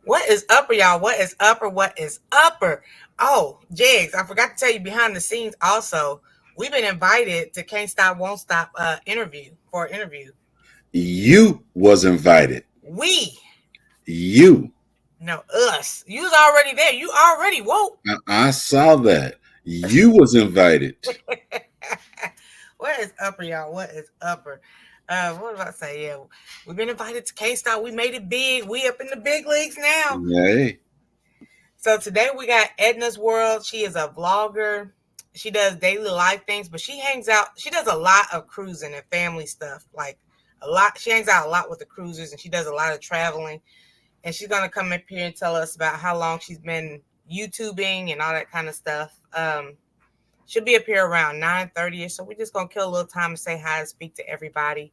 What is upper, y'all? What is upper? What is upper? Oh, Jigs, I forgot to tell you behind the scenes also, we've been invited to Can't Stop, Won't Stop interview for an interview. You was invited. We, You. no, us. You was already there. You already woke. I saw that. You was invited. What is upper, y'all? What is upper? What was I say? Yeah, we've been invited to Can't Stop. We made it big. We up in the big leagues now. Hey. So today we got Edna's World. She is a vlogger. She does daily life things, but she hangs out. She does a lot of cruising and family stuff. Like a lot. She hangs out a lot with the cruisers, and she does a lot of traveling. And she's gonna come up here and tell us about how long she's been YouTubing and all that kind of stuff. She'll be up here around 9:30ish. So we're just gonna kill a little time and say hi and speak to everybody.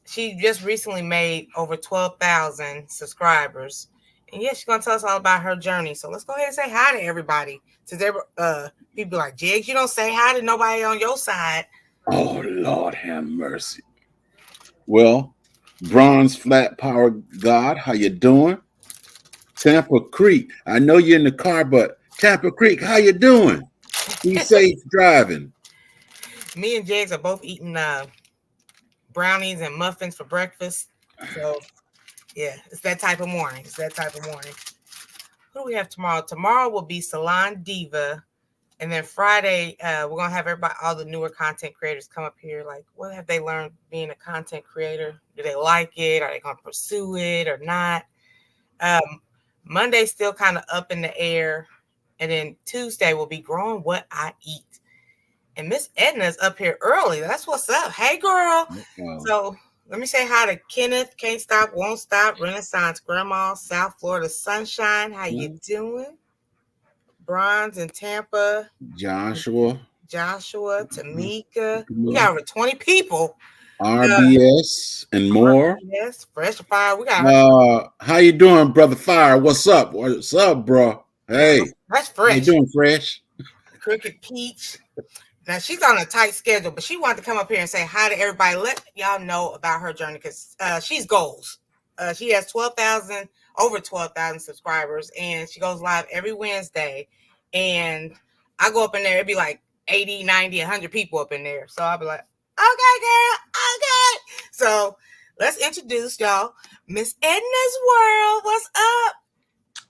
She just recently made over 12,000 subscribers. And yeah, she's gonna tell us all about her journey. So let's go ahead and say hi to everybody. Since people like, Jigs, you don't say hi to nobody on your side. Oh Lord have mercy. Well, Bronze Flat Power God, how you doing? Tampa Creek. I know you're in the car, but Tampa Creek, how you doing? Be safe driving. Me and Jigs are both eating brownies and muffins for breakfast. So yeah, it's that type of morning. It's that type of morning. Who do we have tomorrow? Tomorrow will be Salon Diva. And then Friday, we're going to have everybody, all the newer content creators come up here. Like, what have they learned being a content creator? Do they like it? Are they going to pursue it or not? Monday's still kind of up in the air. And then Tuesday will be Growing What I Eat. And Miss Edna's up here early. That's what's up. Hey, girl. Wow. So let me say hi to Kenneth, Can't Stop, Won't Stop, Renaissance Grandma, South Florida Sunshine. How you doing? Bronze in Tampa. Joshua, Tamika. We got over 20 people. RBS, and more. Yes, Fresh Fire. We got how you doing, Brother Fire? What's up? What's up, bro? Hey, that's Fresh. How you doing, Fresh? Cricket Peach. Now she's on a tight schedule, but she wanted to come up here and say hi to everybody. Let y'all know about her journey because she's goals. She has over 12,000 subscribers, and she goes live every Wednesday. And I go up in there, it'd be like 80, 90, 100 people up in there. So I'll be like, okay, girl, okay. So let's introduce y'all Miss Edna's World. What's up?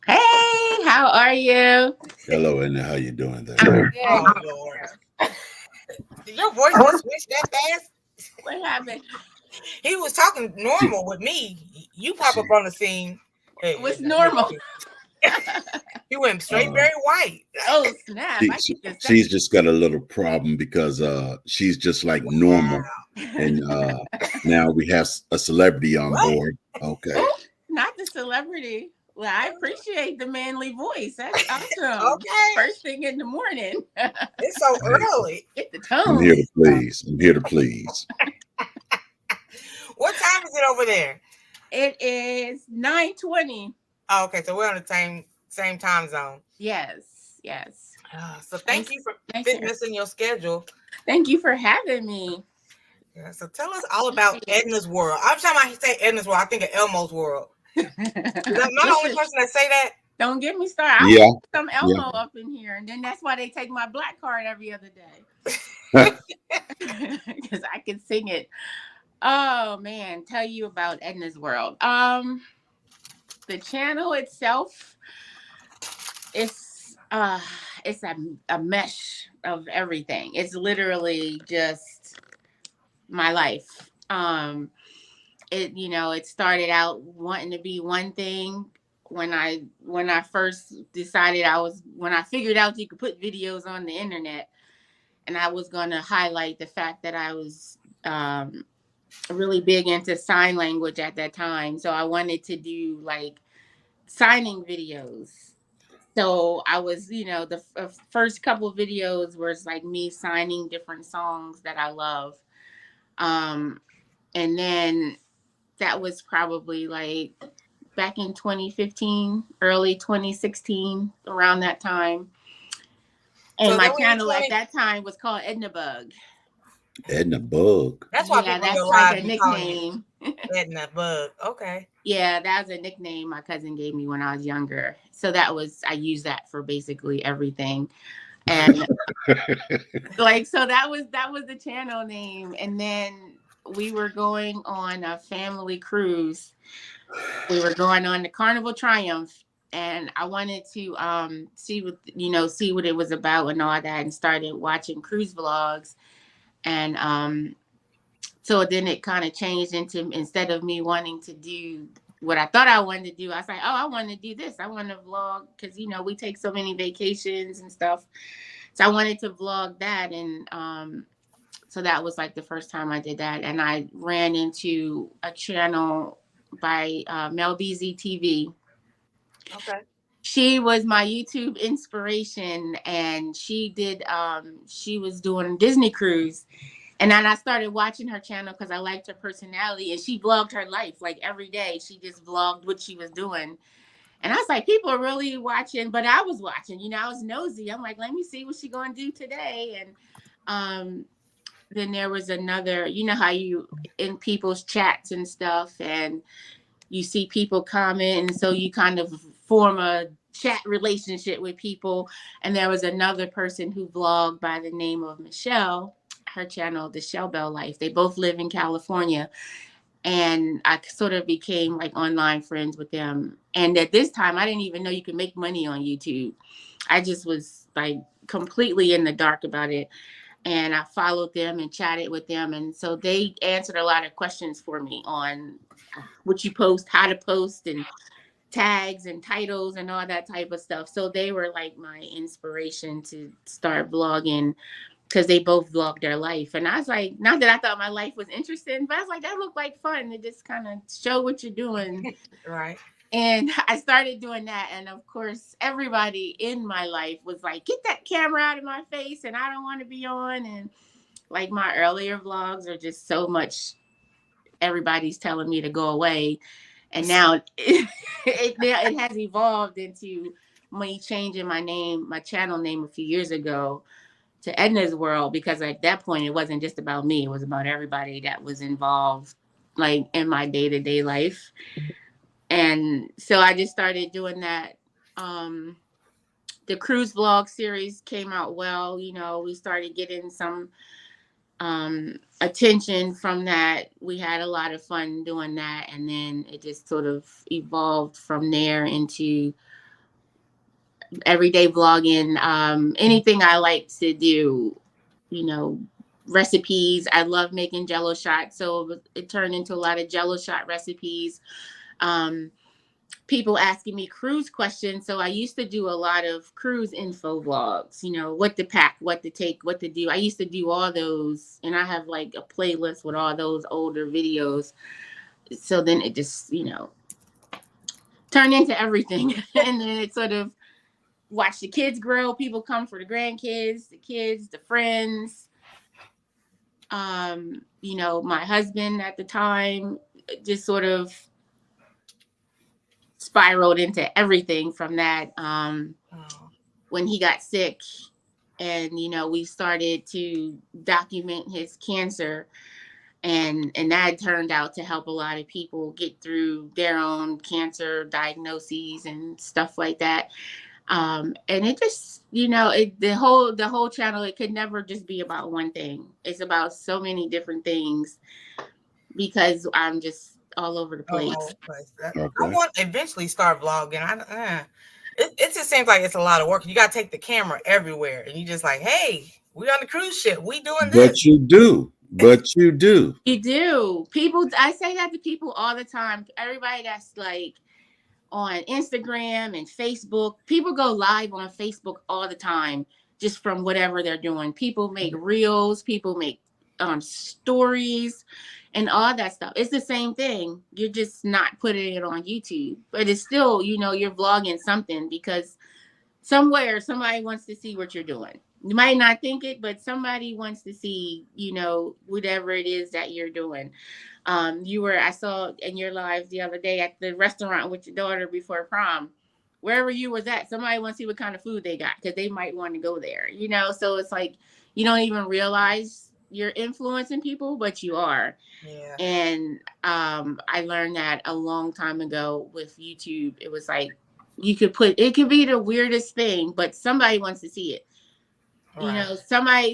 Hey, how are you? Hello, Edna. How you doing there? Oh, Lord. Did your voice switch that fast? What happened? He was talking normal with me. You pop up on the scene. Hey, what's normal? He went straight very white. Oh, snap. She's just got a little problem because she's just like normal. And now we have a celebrity on board. Okay. Not the celebrity. Well, I appreciate the manly voice. That's awesome. Okay. First thing in the morning. It's so early. Get the tone. I'm here to please. What time is it over there? It is 9:20. Oh, okay. So we're on the same time zone. Yes. So thank you for fitting us in your schedule. Thank you for having me. Yeah, so tell us all about Edna's World. Every time I say Edna's World, I think of Elmo's World. Am I the only person that say that? Don't get me started. Yeah. Some Elmo up in here, and then that's why they take my black card every other day. Because I can sing it. Oh man, tell you about Edna's World. The channel itself is it's a mesh of everything. It's literally just my life. It started out wanting to be one thing. When I first decided when I figured out you could put videos on the internet, and I was going to highlight the fact that I was really big into sign language at that time. So I wanted to do like signing videos. So I was, the first couple of videos was like me signing different songs that I love. And then that was probably like back in 2015, early 2016, around that time. And so my channel at that time was called Edna Bug. Edna Bug. That's why Yeah, people in that's your like lives a be calling you nickname. Edna Bug. Okay. Yeah, that was a nickname my cousin gave me when I was younger. So I used that for basically everything. And like, so that was the channel name. And then we were going on a family cruise. We were going on the Carnival Triumph, and I wanted to see what it was about and all that, and started watching cruise vlogs. And so then it kind of changed into, instead of me wanting to do what I thought I wanted to do, I was like, oh, I want to do this. I want to vlog because we take so many vacations and stuff. So I wanted to vlog that, and so that was like the first time I did that. And I ran into a channel by Mel BZ TV. Okay. She was my YouTube inspiration, and she was doing Disney cruise. And then I started watching her channel because I liked her personality, and she vlogged her life like every day. She just vlogged what she was doing. And I was like, people are really watching, but I was watching, I was nosy. I'm like, let me see what she's going to do today. And then there was another, how you in people's chats and stuff, and you see people comment, and so you kind of form a chat relationship with people. And there was another person who vlogged by the name of Michelle, her channel, The Shell Bell Life. They both live in California. And I sort of became like online friends with them. And at this time, I didn't even know you could make money on YouTube. I just was like completely in the dark about it. And I followed them and chatted with them. And so they answered a lot of questions for me on what you post, how to post, and tags and titles and all that type of stuff. So they were like my inspiration to start vlogging, because they both vlogged their life. And I was like, not that I thought my life was interesting, but I was like, that looked like fun to just kind of show what you're doing. Right. And I started doing that. And of course, everybody in my life was like, get that camera out of my face, and I don't want to be on. And like my earlier vlogs are just so much, everybody's telling me to go away. And now it has evolved into me changing my channel name a few years ago to Edna's World, because at that point it wasn't just about me, it was about everybody that was involved like in my day-to-day life. And so I just started doing that. The cruise vlog series came out well. We started getting some attention from that. We had a lot of fun doing that, and then it just sort of evolved from there into everyday vlogging. Anything I like to do, recipes. I love making Jello shots, so it turned into a lot of Jello shot recipes. People asking me cruise questions, so I used to do a lot of cruise info vlogs. What to pack, what to take, what to do. I used to do all those, and I have like a playlist with all those older videos. So then it just turned into everything. And then it sort of watch the kids grow. People come for the grandkids, the kids, the friends. My husband at the time just sort of spiraled into everything from that. When he got sick, and we started to document his cancer, and that turned out to help a lot of people get through their own cancer diagnoses and stuff like that. And it just, the whole channel, it could never just be about one thing. It's about so many different things, because I'm just all over the place. I want to eventually start vlogging. It just seems like it's a lot of work. You got to take the camera everywhere, and you just like, hey, we on the cruise ship. We doing this. But you do. You do. People, I say that to people all the time. Everybody that's like on Instagram and Facebook, people go live on Facebook all the time, just from whatever they're doing. People make reels, people make stories, and all that stuff. It's the same thing. You're just not putting it on YouTube, but it's still, you're vlogging something, because somewhere somebody wants to see what you're doing. You might not think it, but somebody wants to see, whatever it is that you're doing. I saw in your live the other day at the restaurant with your daughter before prom. Wherever you was at, somebody wants to see what kind of food they got, because they might want to go there, So it's like, you don't even realize you're influencing people, but you are. Yeah. And I learned that a long time ago with YouTube. It was like you could put, it could be the weirdest thing, but somebody wants to see it. You Right. know,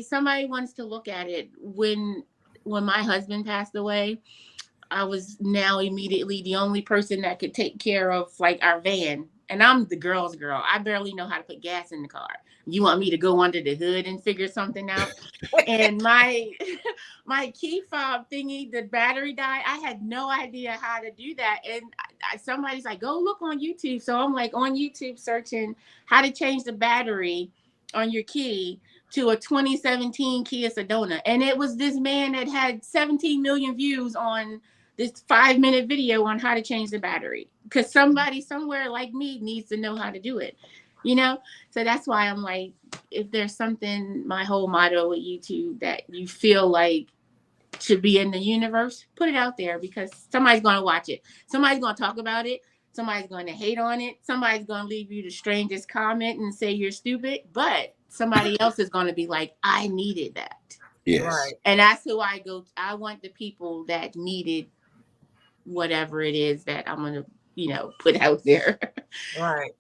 somebody wants to look at it. When my husband passed away, I was now immediately the only person that could take care of like our van. And I'm the girl's girl. I barely know how to put gas in the car. You want me to go under the hood and figure something out? And my my key fob thingy, the battery died. I had no idea how to do that. And somebody's like, go look on YouTube. So I'm like on YouTube searching how to change the battery on your key to a 2017 Kia Sedona. And it was this man that had 17 million views on this 5-minute video on how to change the battery, because somebody somewhere like me needs to know how to do it, you know? So that's why I'm like, if there's something, my whole motto with YouTube that you feel like should be in the universe, put it out there, because somebody's going to watch it. Somebody's going to talk about it. Somebody's going to hate on it. Somebody's going to leave you the strangest comment and say you're stupid, but somebody else is going to be like, I needed that. Yes. Right. And that's who I go to. I want the people that needed whatever it is that I'm going to, you know, put out there. Right.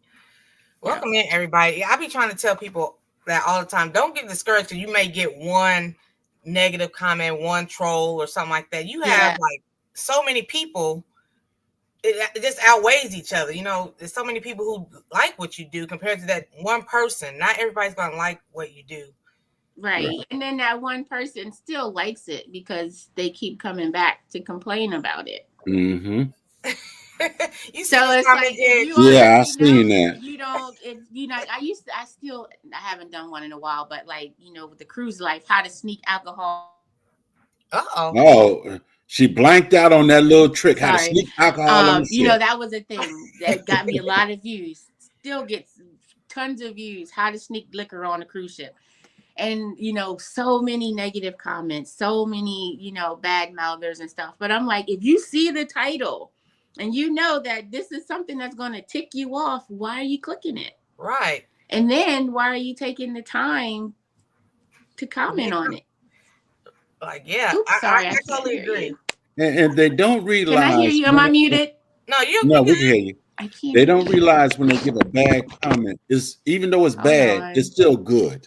Welcome in, everybody. Yeah, I be trying to tell people that all the time. Don't get discouraged because you may get one negative comment, one troll or something like that. You have like so many people. It just outweighs each other. You know, there's so many people who like what you do compared to that one person. Not everybody's going to like what you do. Right. And then that one person still likes it because they keep coming back to complain about it. Mm-hmm. You so it's like, if you I seen that. You don't, if you know, I haven't done one in a while, but like, you know, with the cruise life, how to sneak alcohol. Oh, she blanked out on that little trick. How to sneak alcohol on the ship. You know, that was a thing that got me a lot of views. Still gets tons of views. How to sneak liquor on a cruise ship. And, you know, so many negative comments, so many, you know, bad mouthers and stuff. But I'm like, if you see the title and you know that this is something that's going to tick you off, why are you clicking it? Right. And then why are you taking the time to comment on it? Like, yeah. Oops, sorry, I totally agree. And they don't realize. Can I hear you? Am I muted? No, we can hear you. I can't. They don't realize when they give a bad comment, even though it's bad, it's still good.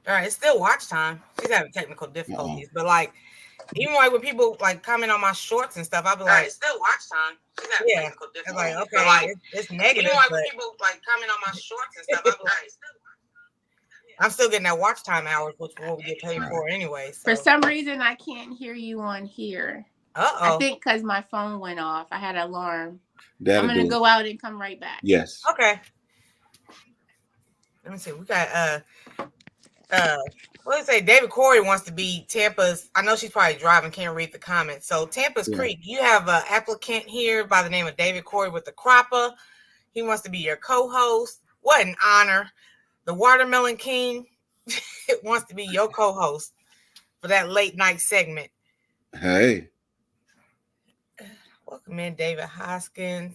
All right, it's still watch time. She's having technical difficulties, but like, even like when people like comment on my shorts and stuff, I'll be like, it's still watch time. She's having technical difficulties. It's like, okay, like, it's negative. Even like when people like comment on my shorts and stuff, I'll be like, I'm still getting that watch time hours, which is what we get paid for anyway. So. For some reason, I can't hear you on here. I think because my phone went off. I had an alarm. I'm going to go out and come right back. Yes. Okay. Let me see. We got what did I say? David Corey wants to be Tampa's. I know she's probably driving, can't read the comments. So Tampa's Creek, you have an applicant here by the name of David Corey with the Cropper. He wants to be your co-host. What an honor. The Watermelon King wants to be your co-host for that late night segment. Hey. Welcome in, David Hoskins.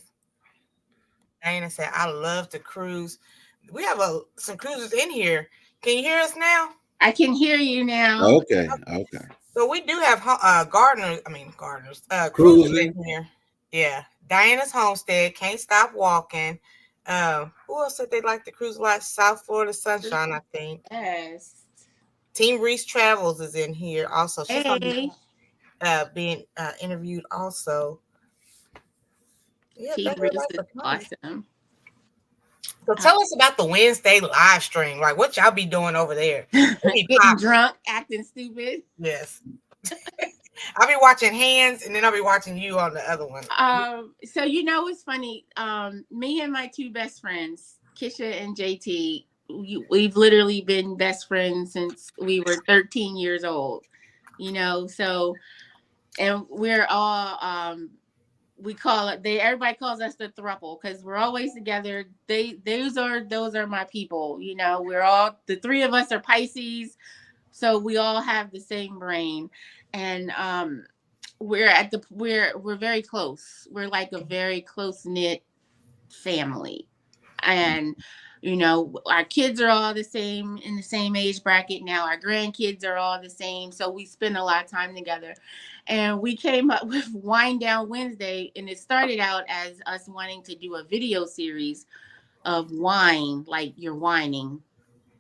Diana said, I love to cruise. We have some cruisers in here. Can you hear us now? I can hear you now. Okay. So we do have cruisers in here. Yeah. Diana's Homestead, Can't Stop Walking. Who else said they'd like to cruise a lot? South Florida Sunshine, I think. Yes. Team Reese Travels is in here also. She's being interviewed also. Yeah, Team Reese is awesome. So tell us about the Wednesday live stream. Like, what y'all be doing over there? Getting drunk, acting stupid. Yes. I'll be watching Hands, and then I'll be watching you on the other one. So you know what's funny? Me and my two best friends, Kisha and JT, we've literally been best friends since we were 13 years old. You know, so, and we're all everybody calls us the throuple because we're always together. Those are my people. You know, the three of us are Pisces, so we all have the same brain, and we're very close. We're like a very close knit family. And our kids are all the same, in the same age bracket now. Our grandkids are all the same, so we spend a lot of time together. And we came up with Wind Down Wednesday, and it started out as us wanting to do a video series of wine, like you're whining,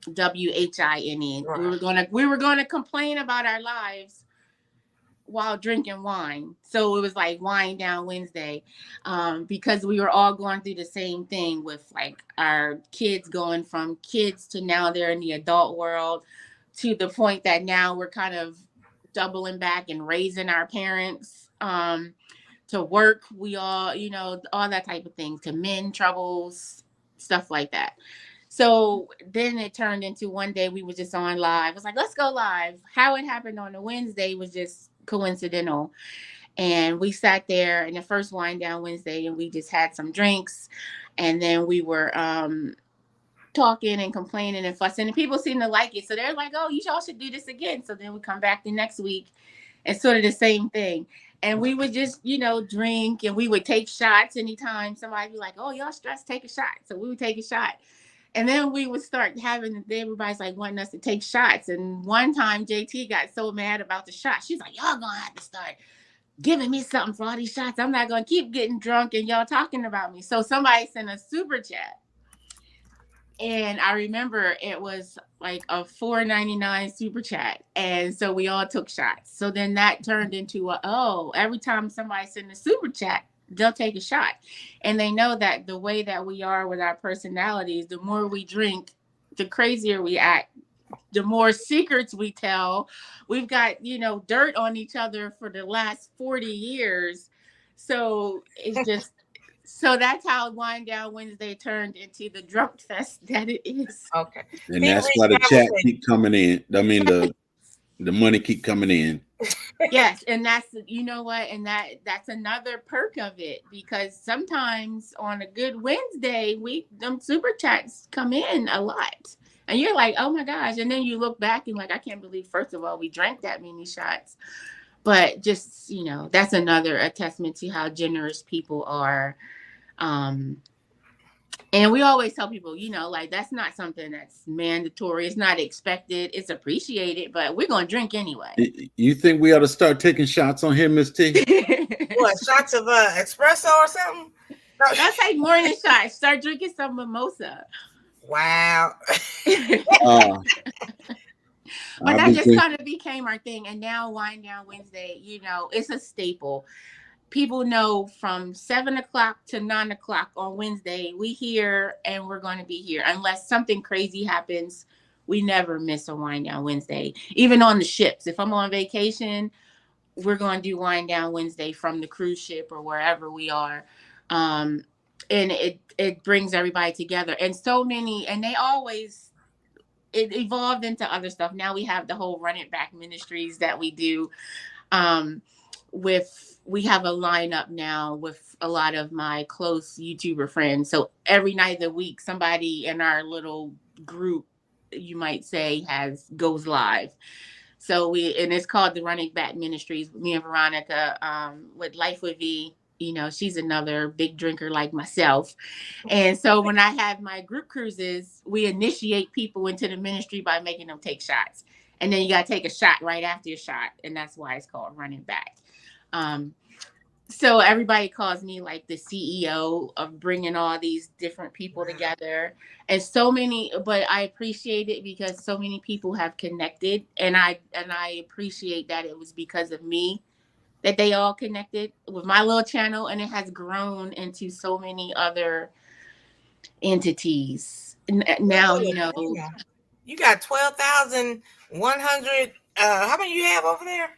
WHINE. Right. We were gonna complain about our lives while drinking wine. So it was like Wind Down Wednesday, because we were all going through the same thing with like our kids going from kids to now they're in the adult world, to the point that now we're kind of doubling back and raising our parents, to work. We all, all that type of thing, to men troubles, stuff like that. So then it turned into one day we were just on live. It was like, let's go live. How it happened on a Wednesday was just coincidental. And we sat there in the first Wind Down Wednesday, and we just had some drinks. And then we were talking and complaining and fussing. And people seemed to like it. So they're like, oh, you all should do this again. So then we come back the next week and sort of the same thing. And we would just, drink, and we would take shots anytime somebody be like, oh, y'all stressed, take a shot. So we would take a shot. And then we would start everybody's like wanting us to take shots. And one time JT got so mad about the shot. She's like, y'all gonna have to start giving me something for all these shots. I'm not gonna keep getting drunk and y'all talking about me. So somebody sent a super chat. And I remember it was like a $4.99 super chat. And so we all took shots. So then that turned into every time somebody sends a super chat, they'll take a shot. And they know that the way that we are with our personalities, the more we drink, the crazier we act, the more secrets we tell. We've got, dirt on each other for the last 40 years. So it's just, so that's how Wind Down Wednesday turned into the drunk fest that it is. Okay. And that's why the chat keep coming in. I mean, the money keep coming in. Yes, and that's, and that's another perk of it, because sometimes on a good Wednesday, them super chats come in a lot, and you're like, oh my gosh, and then you look back and like, I can't believe, first of all, we drank that many shots. But just, that's a testament to how generous people are. And we always tell people, like, that's not something that's mandatory. It's not expected. It's appreciated, but we're going to drink anyway. You think we ought to start taking shots on here, Miss T? What, shots of espresso or something? I'll take morning shots. Start drinking some mimosa. Wow. But that just kind of became our thing. And now Wind Down Wednesday, it's a staple. People know from 7 o'clock to 9 o'clock on Wednesday, we here and we're going to be here. Unless something crazy happens, we never miss a Wind Down Wednesday. Even on the ships. If I'm on vacation, we're going to do Wind Down Wednesday from the cruise ship or wherever we are. And it brings everybody together. And so many, and it evolved into other stuff. Now we have the whole Run It Back Ministries that we do. We have a lineup now with a lot of my close YouTuber friends. So every night of the week, somebody in our little group, you might say, goes live. So and it's called the Run It Back Ministries. Me and Veronica, with Life with V, she's another big drinker like myself. And so when I have my group cruises, we initiate people into the ministry by making them take shots. And then you got to take a shot right after your shot. And that's why it's called Running Back. So everybody calls me like the CEO of bringing all these different people together. And but I appreciate it because so many people have connected. And I appreciate that it was because of me that they all connected with my little channel. And it has grown into so many other entities. Now, You got 12,100. How many you have over there?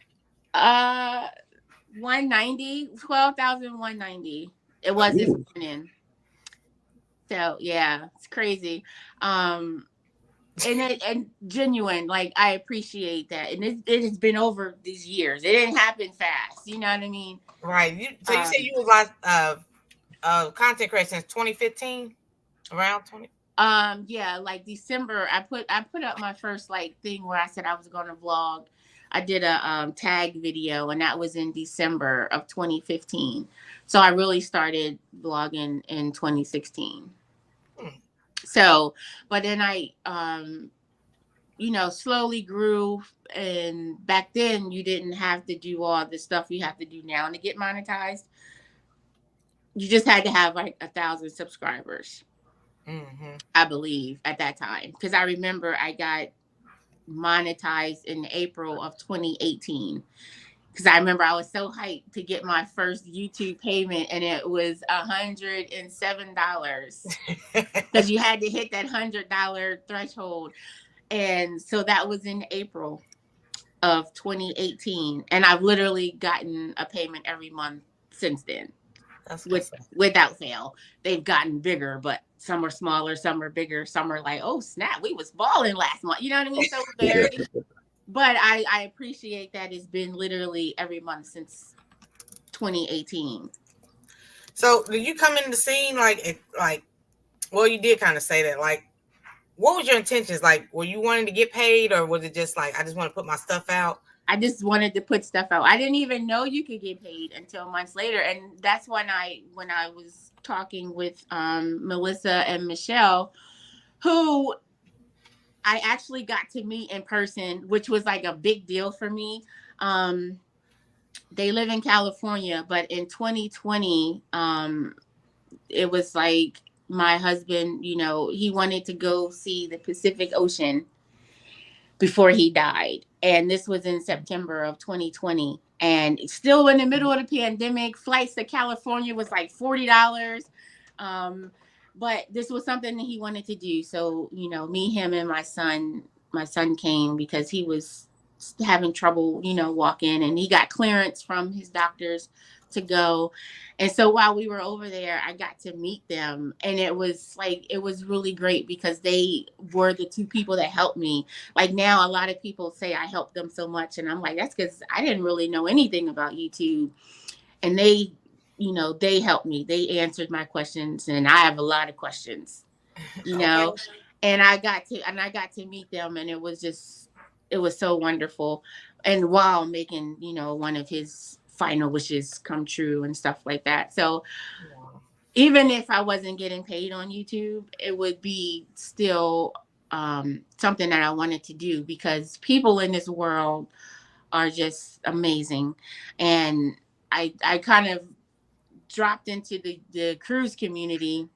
190, 12,190. It was this morning. So yeah, it's crazy. And genuine, like, I appreciate that. And it has been over these years. It didn't happen fast. You know what I mean? Right. So you said you was content creator since 2015, around 20. Yeah, like December, I put up my first thing where I said I was going to vlog. I did a tag video, and that was in December of 2015. So I really started vlogging in 2016. So, but then I, slowly grew. And back then you didn't have to do all the stuff you have to do now to get monetized. You just had to have like 1,000 subscribers, I believe, at that time. Because I remember I got monetized in April of 2018. Because I remember I was so hyped to get my first YouTube payment, and it was $107 because you had to hit that $100 threshold. And so that was in April of 2018, and I've literally gotten a payment every month since then. That's without fail. They've gotten bigger, but some are smaller, some are bigger, some are like, oh snap, we was balling last month. You know what I mean? So very. But I appreciate that it's been literally every month since 2018. So did you come in the scene like, well, you did kind of say that. Like, what was your intentions? Like, were you wanting to get paid, or was it just like, I just want to put my stuff out? I just wanted to put stuff out. I didn't even know you could get paid until months later. And that's when I was talking with Melissa and Michelle, who I actually got to meet in person, which was like a big deal for me. They live in California, but in 2020, it was like my husband, he wanted to go see the Pacific Ocean before he died. And this was in September of 2020. And still in the middle of the pandemic, flights to California was like $40. But this was something that he wanted to do. So, me, him, and my son came because he was having trouble, walking, and he got clearance from his doctors to go. And so while we were over there, I got to meet them, and it was really great because they were the two people that helped me. Like, now a lot of people say I helped them so much, and I'm like, that's because I didn't really know anything about YouTube. And they, they helped me. They answered my questions, and I have a lot of questions, Okay. and I got to meet them, and it was so wonderful. And while making, one of his final wishes come true and stuff like that. So even if I wasn't getting paid on YouTube, it would be still something that I wanted to do, because people in this world are just amazing. And I kind of dropped into the cruise community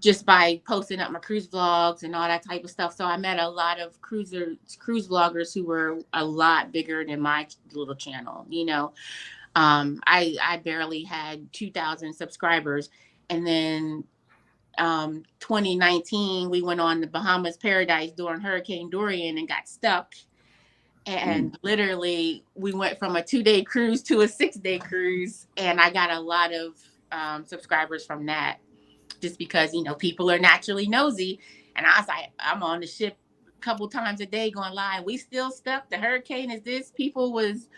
just by posting up my cruise vlogs and all that type of stuff. So I met a lot of cruise vloggers who were a lot bigger than my little channel. I barely had 2,000 subscribers. And then 2019, we went on the Bahamas Paradise during Hurricane Dorian and got stuck. And literally we went from a 2-day cruise to a 6-day cruise. And I got a lot of subscribers from that, just because, people are naturally nosy. And I was like, I'm on the ship a couple times a day going live. We still stuck. The hurricane is this. People was,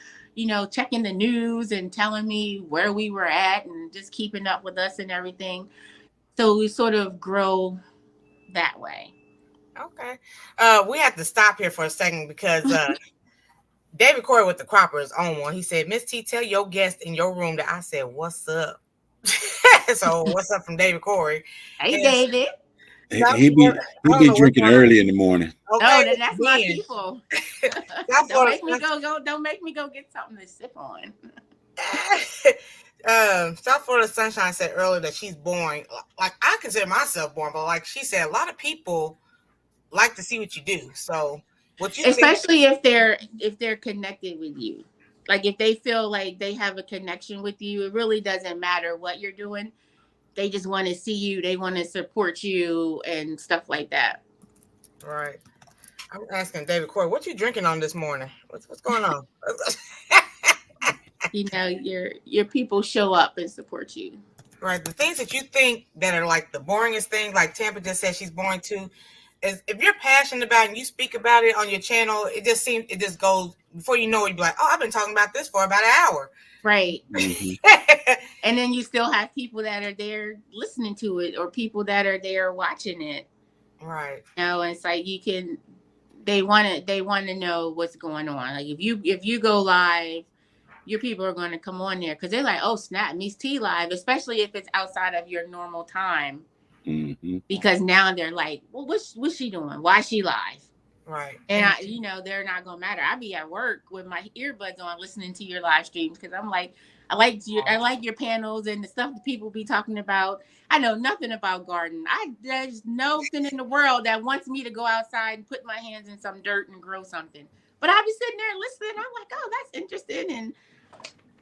checking the news and telling me where we were at and just keeping up with us and everything. So we sort of grow that way. Okay. We have to stop here for a second because David Corey with the Croppers on one. He said, Miss T, tell your guest in your room that I said, what's up? So what's up from David Corey? Hey, David. He be drinking early in the morning. Okay, that's my people. Don't make me go get something to sip on. South Florida Sunshine said earlier that she's boring. Like, I consider myself boring, but like she said, a lot of people like to see what you do. So what you especially if they're connected with you. Like, if they feel like they have a connection with you, it really doesn't matter what you're doing. They just want to see you. They want to support you and stuff like that. Right. I'm asking David Corey, what you drinking on this morning? What's going on? Your people show up and support you. Right. The things that you think that are like the boringest things, like Tampa just said she's boring too, is if you're passionate about it and you speak about it on your channel, it just goes, before you know it, you'd be like, oh, I've been talking about this for about an hour. Right. Mm-hmm. And then you still have people that are there listening to it, or people that are there watching it. Right. It's like they want to know what's going on. Like, if you go live your people are going to come on there because they're like, oh snap, Miss T live, especially if it's outside of your normal time. Mm-hmm. Because now they're like, well, what's she doing? Why is she live? Right. And they're not gonna matter. I be at work with my earbuds on, listening to your live streams because I'm like, I like your panels and the stuff that people be talking about. I know nothing about garden. There's nothing in the world that wants me to go outside and put my hands in some dirt and grow something. But I be sitting there listening. I'm like, oh, that's interesting. And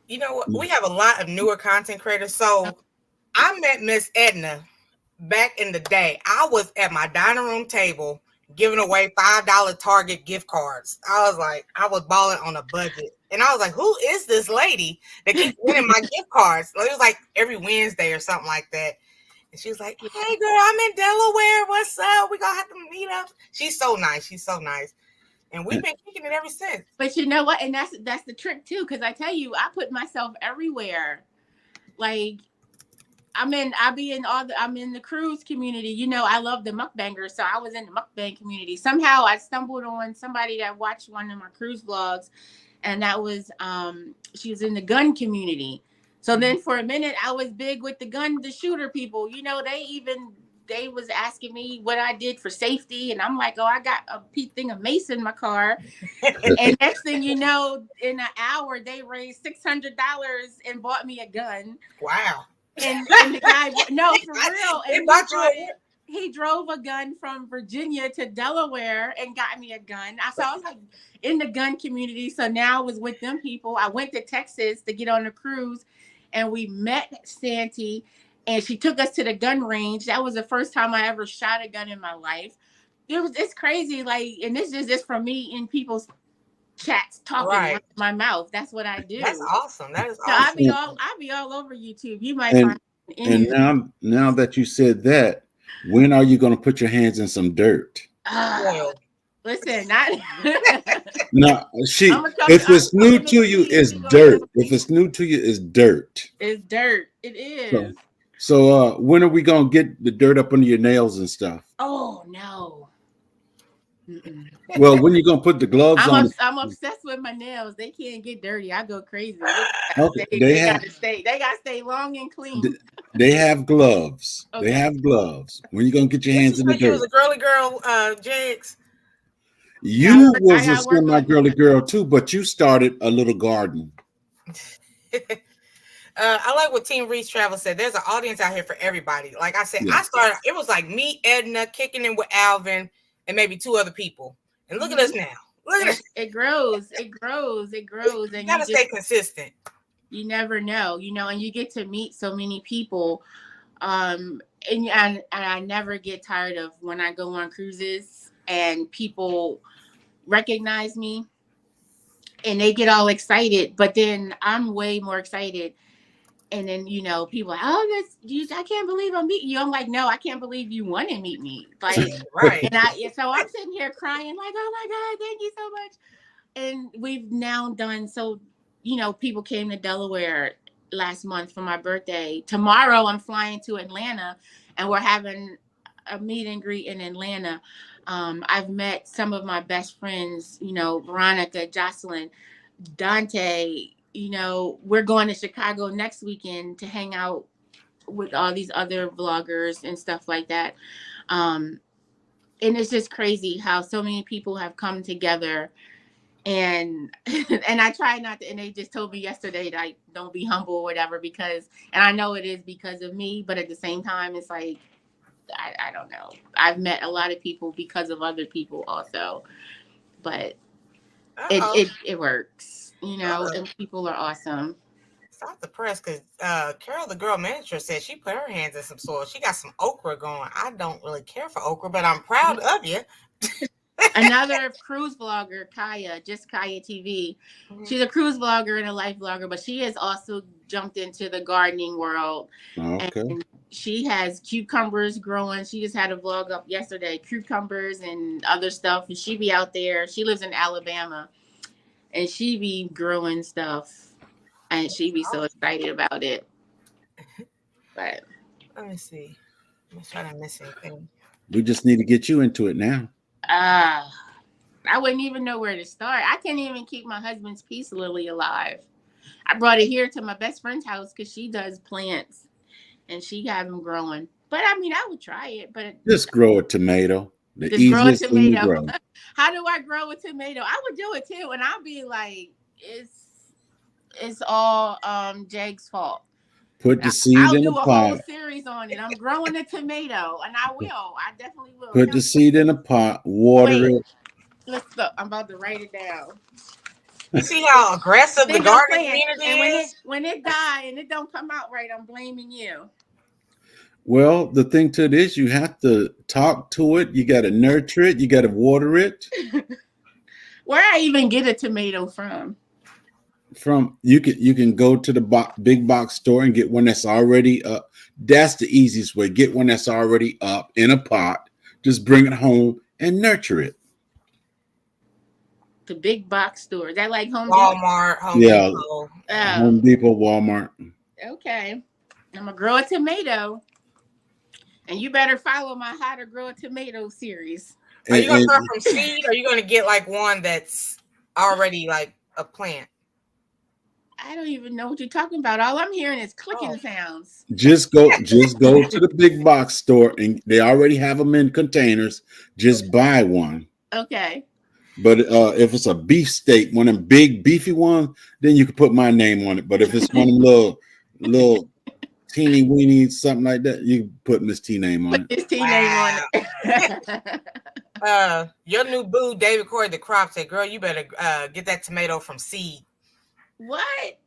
you know what? We have a lot of newer content creators. So I met Miss Edna back in the day. I was at my dining room table giving away $5 Target gift cards. I was balling on a budget. And I was like, who is this lady that keeps winning my gift cards? It was like every Wednesday or something like that. And she was like, hey girl, I'm in Delaware. What's up? We gonna have to meet up. She's so nice. And we've been kicking it ever since. But you know what? And that's the trick too. Cause I tell you, I put myself everywhere. Like I'm in the cruise community. You know, I love the mukbangers. So I was in the mukbang community. Somehow I stumbled on somebody that watched one of my cruise vlogs, and that was she was in the gun community. So then for a minute I was big with the shooter people. You know, they was asking me what I did for safety, and I'm like, oh, I got a thing of mace in my car. And next thing you know, in an hour they raised $600 and bought me a gun. Wow. And the guy, no, for real. And he drove a gun from Virginia to Delaware and got me a gun. So I was like in the gun community. So now I was with them people. I went to Texas to get on a cruise, and we met Santi, and she took us to the gun range. That was the first time I ever shot a gun in my life. It's crazy. Like, and this is just from me in people's chats talking with my mouth. That's what I do. That's awesome. That is so awesome. I be all over YouTube. You might find it. And now that you said that, when are you going to put your hands in some dirt? Listen, not no. If it's new to you, it's dirt. If it's new to you, it's dirt. It's dirt. It is. So when are we gonna get the dirt up under your nails and stuff? Oh no. Mm-mm. Well, when you gonna put the gloves on? I'm obsessed with my nails. They can't get dirty. I go crazy. Okay. They gotta stay long and clean. They have gloves. Okay. They have gloves. When you gonna get your hands in the dirt? You was a girly girl, Jags. You was a semi-girly girl too, but you started a little garden. I like what Team Reese Travel said. There's an audience out here for everybody. Like I said, I started. It was like me, Edna, kicking in with Alvin, and maybe 2 other people. And look at us now. Look at us. It grows. It grows. It grows. And you gotta stay consistent. You never know, and you get to meet so many people. And I never get tired of when I go on cruises and people recognize me and they get all excited, but then I'm way more excited. And then, people are like, oh, I can't believe I'm meeting you. I'm like, no, I can't believe you want to meet me. Like, right. And so I'm sitting here crying like, oh my God, thank you so much. And we've now done, so, people came to Delaware last month for my birthday. Tomorrow I'm flying to Atlanta and we're having a meet and greet in Atlanta. I've met some of my best friends, Veronica, Jocelyn, Dante. We're going to Chicago next weekend to hang out with all these other vloggers and stuff like that. And it's just crazy how so many people have come together. And I try not to, and they just told me yesterday, like, don't be humble or whatever, because, and I know it is because of me, but at the same time, it's like, I don't know. I've met a lot of people because of other people also, but it works, and people are awesome. Stop the press, because Carol, the girl manager, said she put her hands in some soil. She got some okra going. I don't really care for okra, but I'm proud of you. Another cruise vlogger, Kaya TV. She's a cruise vlogger and a life vlogger, but she has also jumped into the gardening world. Okay. And she has cucumbers growing. She just had a vlog up yesterday, cucumbers and other stuff. And she be out there. She lives in Alabama, and she be growing stuff, and she be so excited about it. But let me see. I'm trying to miss anything. We just need to get you into it now. I wouldn't even know where to start. I can't even keep my husband's peace lily alive. I brought it here to my best friend's house because she does plants and she got them growing. But I mean, I would try it, but Just grow a tomato. The just grow a easiest thing to tomato. grow. How do I grow a tomato? I would do it too, and I'll be like, it's all Jag's fault. Put the seed I'll in do a a whole pot. series on it. I'm growing a tomato, and I will. I definitely will. Put the seed in a pot. Water Wait, it. let's look. I'm about to write it down. You see how aggressive the Then don't garden plant. community And is? when it die and it don't come out right, I'm blaming you. Well, the thing to it is you have to talk to it. You got to nurture it. You got to water it. Where I even get a tomato from? From you can go to the big box store and get one that's already up. That's the easiest way. Get one that's already up in a pot. Just bring it home and nurture it. The big box store. Is that like Home Depot? Walmart, Home Yeah. Depot. Oh, Home Depot, Walmart. okay. I'm gonna grow a tomato, and you better follow my How to Grow a Tomato series. Are you gonna start from seed, or are you gonna get like one that's already like a plant? I don't even know what you're talking about. All I'm hearing is clicking sounds. Just go to the big box store and they already have them in containers. Just buy one. Okay. But if it's a beef steak, one of them big beefy ones, then you can put my name on it. But if it's one of them little teeny weeny something like that, you can put Miss T name on it. Put Miss T name on it. Your new boo, David Corey, the crop said, "Girl, you better get that tomato from seed." What?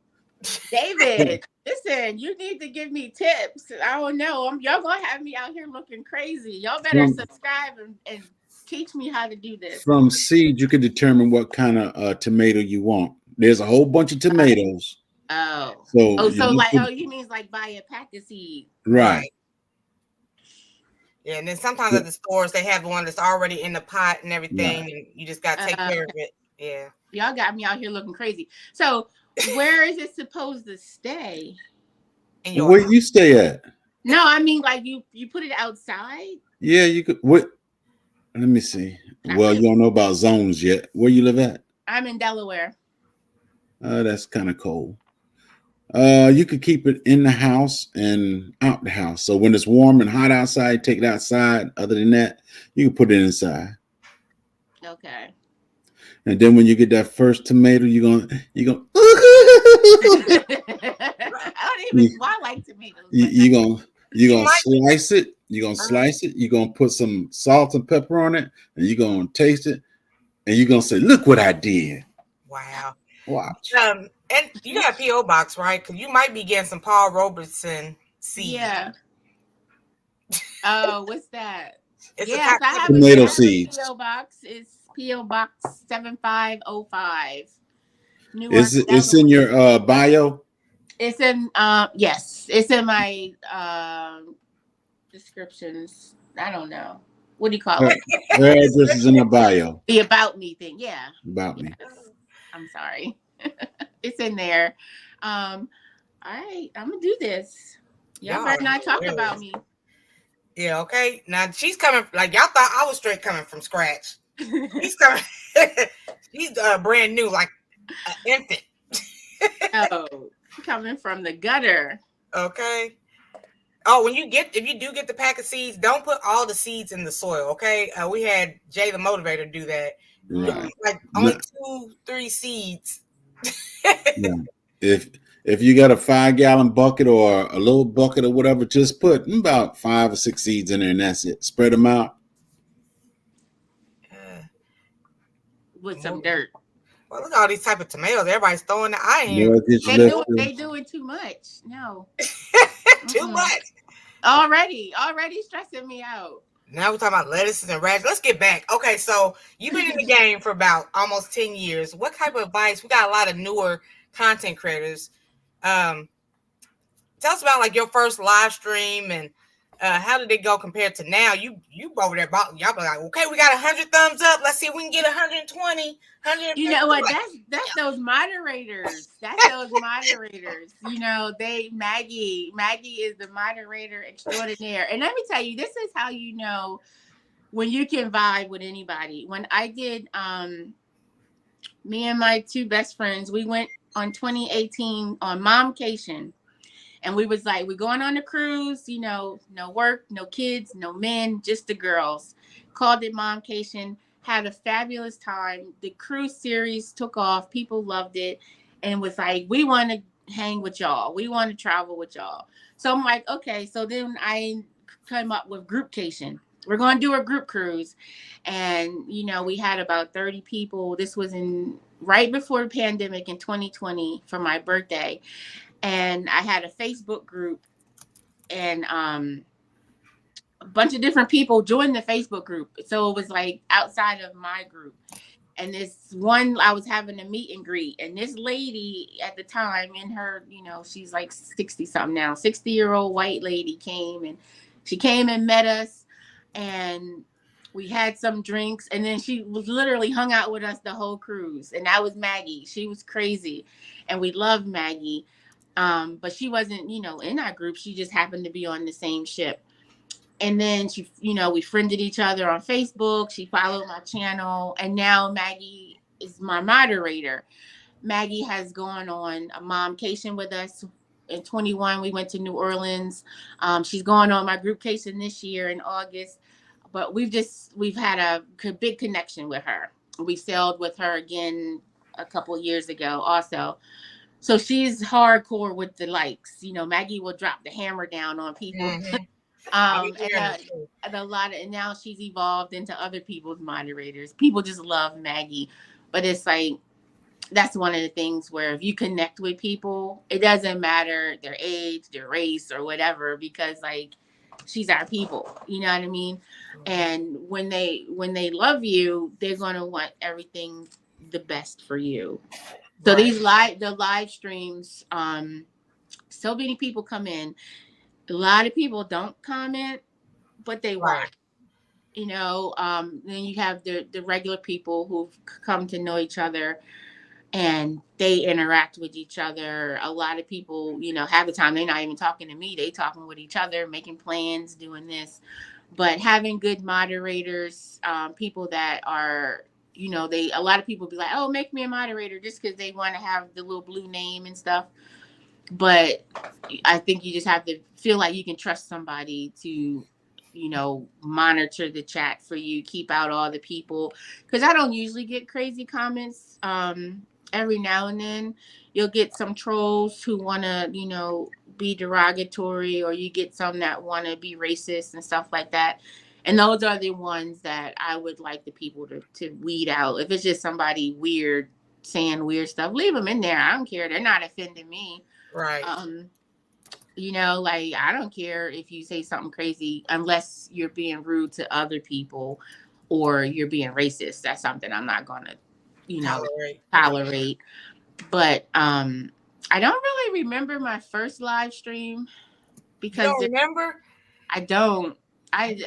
David, listen, you need to give me tips. I don't know. Y'all gonna have me out here looking crazy. Y'all better subscribe and teach me how to do this. From seed, you can determine what kind of tomato you want. There's a whole bunch of tomatoes. Oh. So you mean like buy a pack of seed. Right. Yeah, and then sometimes at the stores they have one that's already in the pot and everything, and you just gotta take care of it. Yeah. Y'all got me out here looking crazy. So where is it supposed to stay? Where you stay at? No, I mean like you put it outside. Yeah, you could. What? Let me see. Well, you don't know about zones yet. Where you live at? I'm in Delaware. That's kind of cold. You could keep it in the house and out the house. So when it's warm and hot outside, take it outside. Other than that, you can put it inside. Okay. And then when you get that first tomato, you're gonna. I don't even. I like tomatoes. You're gonna slice it. You're gonna slice it. You're gonna put some salt and pepper on it, and you're gonna taste it, and you're gonna say, "Look what I did!" Wow. Watch. And you got a PO box, right? Because you might be getting some Paul Robeson seeds. Yeah. Oh, what's that? It's I have tomato seeds. PO box. It's PO Box 7505. It's in your bio. It's in yes, it's in my descriptions. I don't know. What do you call it? Her address is in the bio. The about me thing. Yeah. About me. I'm sorry. It's in there. All right, I'm gonna do this. Y'all better not talk about me. Yeah, okay. Now she's coming like y'all thought I was straight coming from scratch. He's coming. He's brand new, like an infant. Oh, coming from the gutter. Okay. Oh, if you do get the pack of seeds, don't put all the seeds in the soil. Okay. We had Jay the Motivator do that. Right. Like only 2-3 seeds. Yeah. If you got a 5-gallon bucket or a little bucket or whatever, just put about 5 or 6 seeds in there, and that's it. Spread them out with some dirt. Well, look at all these type of tomatoes. Everybody's throwing the eye in. They do it too much. No. Too much. Already stressing me out. Now we're talking about lettuces and radishes. Let's get back. Okay, so you've been in the game for about almost 10 years. What type of advice? We got a lot of newer content creators. Tell us about like your first live stream and how did it go compared to now? You over there, y'all be like, okay, we got 100 thumbs up. Let's see if we can get 120, 150. You know what? That's those moderators. That's those moderators. You know, Maggie is the moderator extraordinaire. And let me tell you, this is how you know when you can vibe with anybody. When I did, me and my two best friends, we went on 2018 on Momcation. And we was like, we're going on a cruise, you know, no work, no kids, no men, just the girls. Called it Momcation, had a fabulous time. The cruise series took off. People loved it and was like, we want to hang with y'all. We want to travel with y'all. So I'm like, okay. So then I came up with Groupcation. We're going to do a group cruise. And, you know, we had about 30 people. This was in right before the pandemic in 2020 for my birthday. And I had a Facebook group, and a bunch of different people joined the Facebook group. So it was like outside of my group. And this one, I was having a meet and greet, and this lady at the time, in her, you know, she's like 60 something now, 60-year-old white lady came, and she came and met us, and we had some drinks, and then she was literally hung out with us the whole cruise. And that was Maggie. She was crazy, and we loved Maggie. But she wasn't, you know, in our group. She just happened to be on the same ship. And then she, you know, we friended each other on Facebook. She followed my channel, and now Maggie is my moderator. Maggie has gone on a momcation with us. In 21, we went to New Orleans. She's going on my groupcation this year in August. But we've had a big connection with her. We sailed with her again a couple of years ago also. So she's hardcore with the likes. You know, Maggie will drop the hammer down on people. Mm-hmm. I be And, hearing it too. and now she's evolved into other people's moderators. People just love Maggie. But it's like, that's one of the things where if you connect with people, it doesn't matter their age, their race, or whatever, because like she's our people. You know what I mean? And when they love you, they're gonna want everything the best for you. So Right. the live streams, so many people come in. A lot of people don't comment, but they Right. watch. You know, then you have the regular people who've come to know each other, and they interact with each other. A lot of people, you know, half the time they're not even talking to me. They talking with each other, making plans, doing this. But having good moderators, people that are, you know, a lot of people be like, oh, make me a moderator, just because they want to have the little blue name and stuff. But I think you just have to feel like you can trust somebody to, you know, monitor the chat for you, keep out all the people. Because I don't usually get crazy comments. Every now and then you'll get some trolls who want to, you know, be derogatory, or you get some that want to be racist and stuff like that. And those are the ones that I would like the people to weed out. If it's just somebody weird saying weird stuff, leave them in there. I don't care. They're not offending me. Right. You know, like, I don't care if you say something crazy, unless you're being rude to other people or you're being racist. That's something I'm not going to, you know, tolerate. But I don't really remember my first live stream, because you don't remember? I don't. I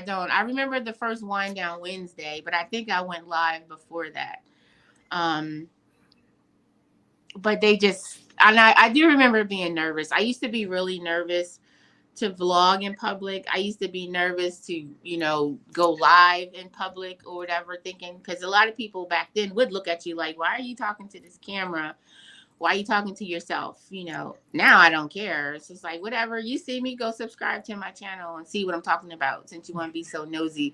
don't. I remember the first Wind Down Wednesday, but I think I went live before that. But they just, and I do remember being nervous. I used to be really nervous to vlog in public. I used to be nervous to, you know, go live in public or whatever, thinking, because a lot of people back then would look at you like, why are you talking to this camera? Why are you talking to yourself? You know, now I don't care. It's just like, whatever. You see me, go subscribe to my channel and see what I'm talking about, since you want to be so nosy.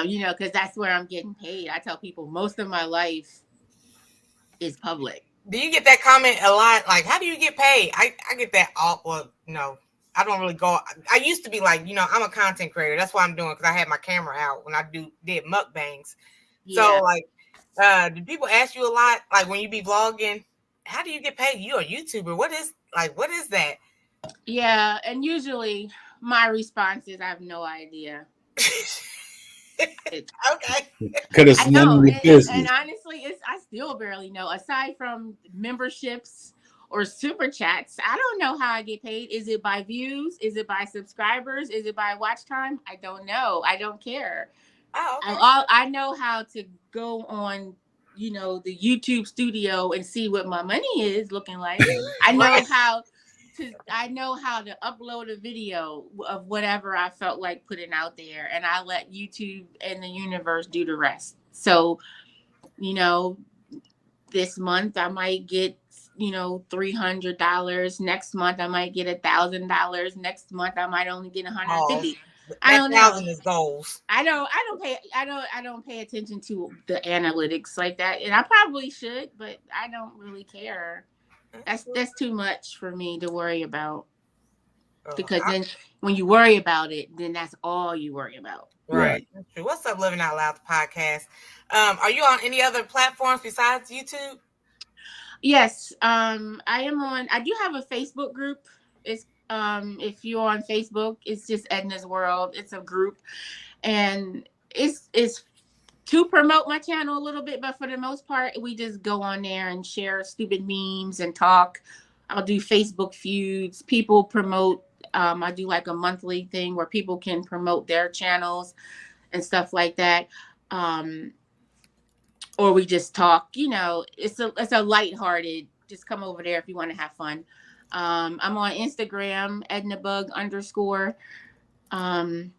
You know, because that's where I'm getting paid. I tell people most of my life is public. Do you get that comment a lot? Like, how do you get paid? I get that all. Well, no, I don't really go. I used to be like, you know, I'm a content creator. That's what I'm doing, because I had my camera out when I did mukbangs. Yeah. So like, do people ask you a lot? Like when you be vlogging, how do you get paid? You a YouTuber? What is that? Yeah, and usually my response is, I have no idea. Okay. Because it's none of your business. And honestly, I still barely know. Aside from memberships or super chats, I don't know how I get paid. Is it by views? Is it by subscribers? Is it by watch time? I don't know. I don't care. Oh, okay. I know how to go on, you know, the YouTube studio and see what my money is looking like. I know how to upload a video of whatever I felt like putting out there, and I let YouTube and the universe do the rest. So, you know, this month I might get, $300. Next month I might get $1,000. Next month I might only get 150. I That don't know. 1,000 is goals. I don't pay attention to the analytics like that, and I probably should, but I don't really care. That's too much for me to worry about, because then when you worry about it, then that's all you worry about. Right. What's up, Living Out Loud podcast? Are you on any other platforms besides YouTube? Yes, I am on. I do have a Facebook group. It's if you're on Facebook, it's just EDNA'S World. It's a group, and it's to promote my channel a little bit, but for the most part, we just go on there and share stupid memes and talk. I'll do Facebook feuds. People promote. I do like a monthly thing where people can promote their channels and stuff like that. Or we just talk, it's a lighthearted, just come over there if you want to have fun. I'm on Instagram, EdnaBug _.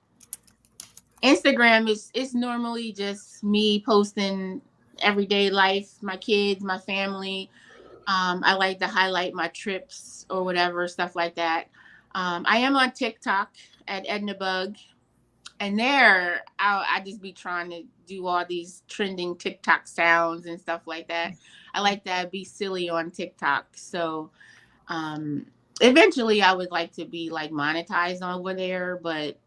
Instagram is normally just me posting everyday life, my kids, my family. I like to highlight my trips or whatever, stuff like that. I am on TikTok at EdnaBug. And there, I just be trying to do all these trending TikTok sounds and stuff like that. I like to be silly on TikTok. So eventually I would like to be like monetized over there, but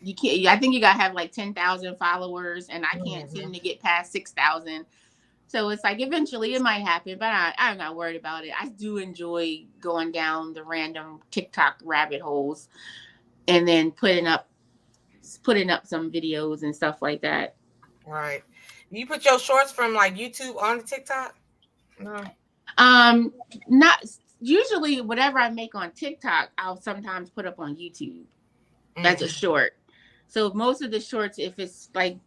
you can't. I think you got to have like 10,000 followers, and I can't seem to get past 6,000. So it's like eventually it might happen, but I'm not worried about it. I do enjoy going down the random TikTok rabbit holes and then putting up some videos and stuff like that. Right. You put your shorts from like YouTube on the TikTok? No. Not usually. Whatever I make on TikTok, I'll sometimes put up on YouTube. That's a short. So most of the shorts, if it's like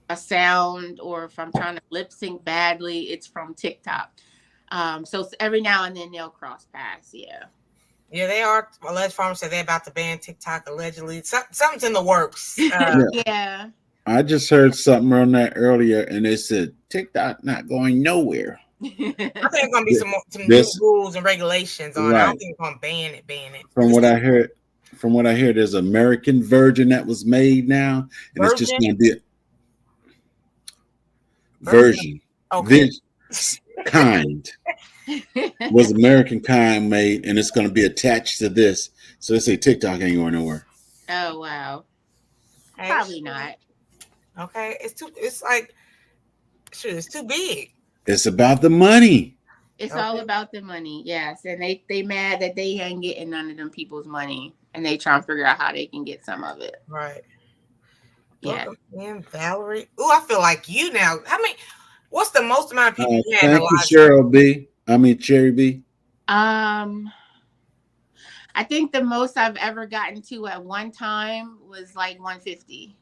a sound or if I'm trying to lip sync badly, it's from TikTok. So every now and then they'll cross paths. Yeah. Yeah, they are. Alleged farmers said they're about to ban TikTok allegedly. Something's in the works. Yeah. I just heard something on that earlier, and they said TikTok not going nowhere. I think there's gonna be some new rules and regulations on it. I don't think it's gonna ban it. From what I heard, there's American version that was made now, and it's just gonna be a version. Okay. This kind was American kind made, and it's gonna be attached to this. So they say TikTok ain't going nowhere. Oh wow. Probably not. Okay. It's too big. It's about the money. It's all about the money, yes. And they mad that they ain't getting none of them people's money, and they trying to figure out how they can get some of it. Right. Yeah. And Valerie. Ooh, I feel like you now. What's the most amount of people you had? Thank you, Cheryl B. Cherry B. I think the most I've ever gotten to at one time was like 150.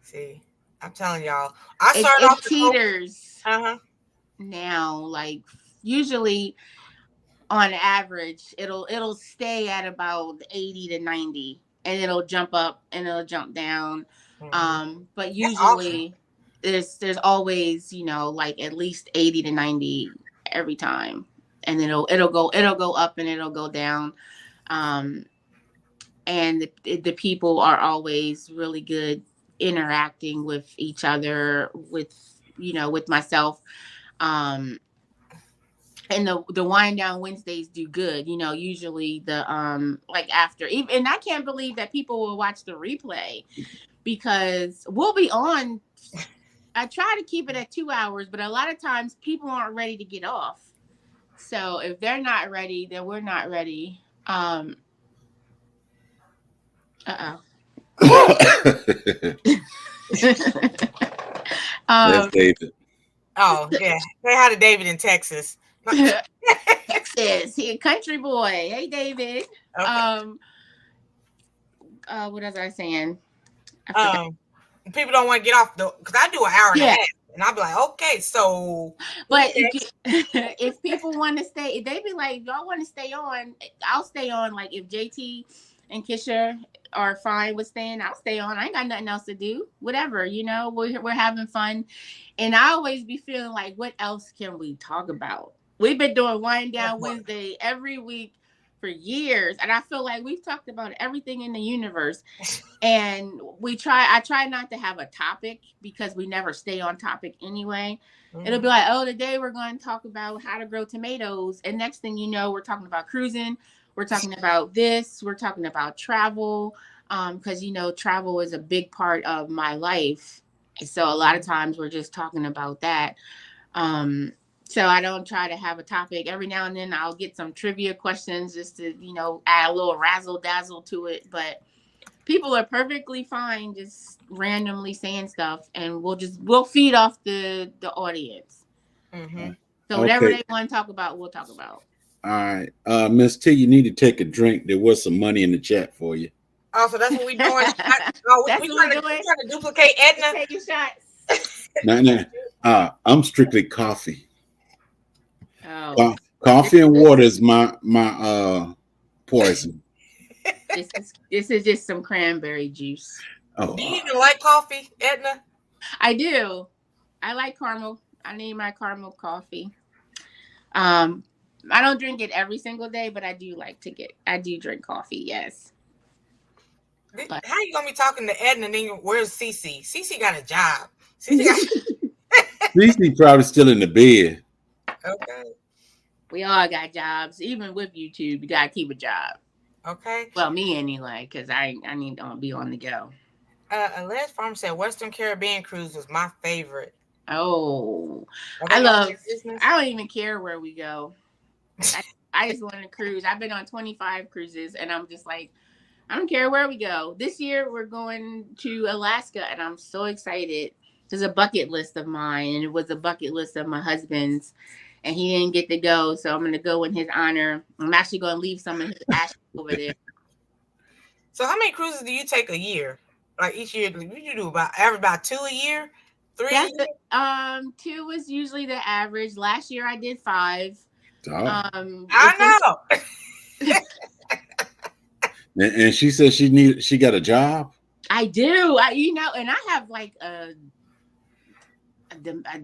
See, I'm telling y'all, I started off teeters. Now, like usually on average, it'll stay at about 80 to 90, and it'll jump up and it'll jump down. But usually there's always, like at least 80 to 90 every time, and it'll go up and it'll go down. And the people are always really good interacting with each other, with myself. And the wind down Wednesdays do good. Usually the like after, and I can't believe that people will watch the replay, because we'll be on. I try to keep it at 2 hours, but a lot of times people aren't ready to get off. So if they're not ready, then we're not ready. That's David. Oh yeah, say hi to David in Texas. Texas, he a country boy. Hey, David. Okay. What was I saying? People don't want to get off because I do an hour and a half, and I'll be like, okay, so. But if people want to stay, if they be like, y'all want to stay on, I'll stay on. Like if JT and Kisha are fine with staying, I'll stay on. I ain't got nothing else to do. Whatever, we're having fun. And I always be feeling like, what else can we talk about? We've been doing Wind Down Wednesday every week for years, and I feel like we've talked about everything in the universe. And I try not to have a topic because we never stay on topic anyway. It'll be like, oh, today we're going to talk about how to grow tomatoes. And next thing you know, we're talking about cruising. We're talking about this. We're talking about travel. Because, travel is a big part of my life. So a lot of times we're just talking about that. So I don't try to have a topic. Every now and then I'll get some trivia questions just to, add a little razzle dazzle to it. But people are perfectly fine just randomly saying stuff, and we'll feed off the audience. Mm-hmm. So whatever they want to talk about, we'll talk about. All right. Miss T, you need to take a drink. There was some money in the chat for you. Oh, so that's what we're doing. That's what we're doing. We're trying to duplicate Edna. Taking shots. No. I'm strictly coffee. Oh. Coffee and water is my poison. This is just some cranberry juice. Oh. Do you even like coffee, Edna? I do. I like caramel. I need my caramel coffee. I don't drink it every single day, but I do drink coffee, yes. But how you gonna be talking to Edna and then where's Cece? Cece got a job. Cece probably still in the bed. Okay. We all got jobs. Even with YouTube, you gotta keep a job. Okay. Well, me anyway, because I need to be on the go. Alleged Farm said Western Caribbean cruise was my favorite. Oh, I don't even care where we go. I just want to cruise. I've been on 25 cruises, and I'm just like, I don't care where we go. This year, we're going to Alaska, and I'm so excited. There's a bucket list of mine, and it was a bucket list of my husband's, and he didn't get to go, so I'm going to go in his honor. I'm actually going to leave some of his ashes over there. So how many cruises do you take a year? Like each year, you do about 2 a year? 3 a year? 2 was usually the average. Last year, I did 5. I know. And she said she got a job. I do. And I have like a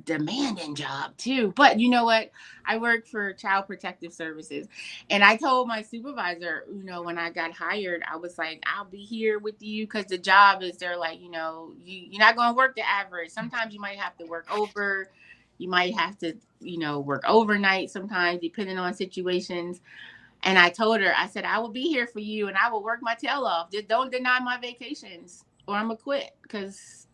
demanding job too. But you know what? I work for Child Protective Services, and I told my supervisor, when I got hired, I was like, I'll be here with you because the job is, they're like, you're not going to work the average. Sometimes you might have to work over. You might have to, work overnight sometimes, depending on situations. And I told her, I said, I will be here for you and I will work my tail off. Just don't deny my vacations or I'm going to quit, because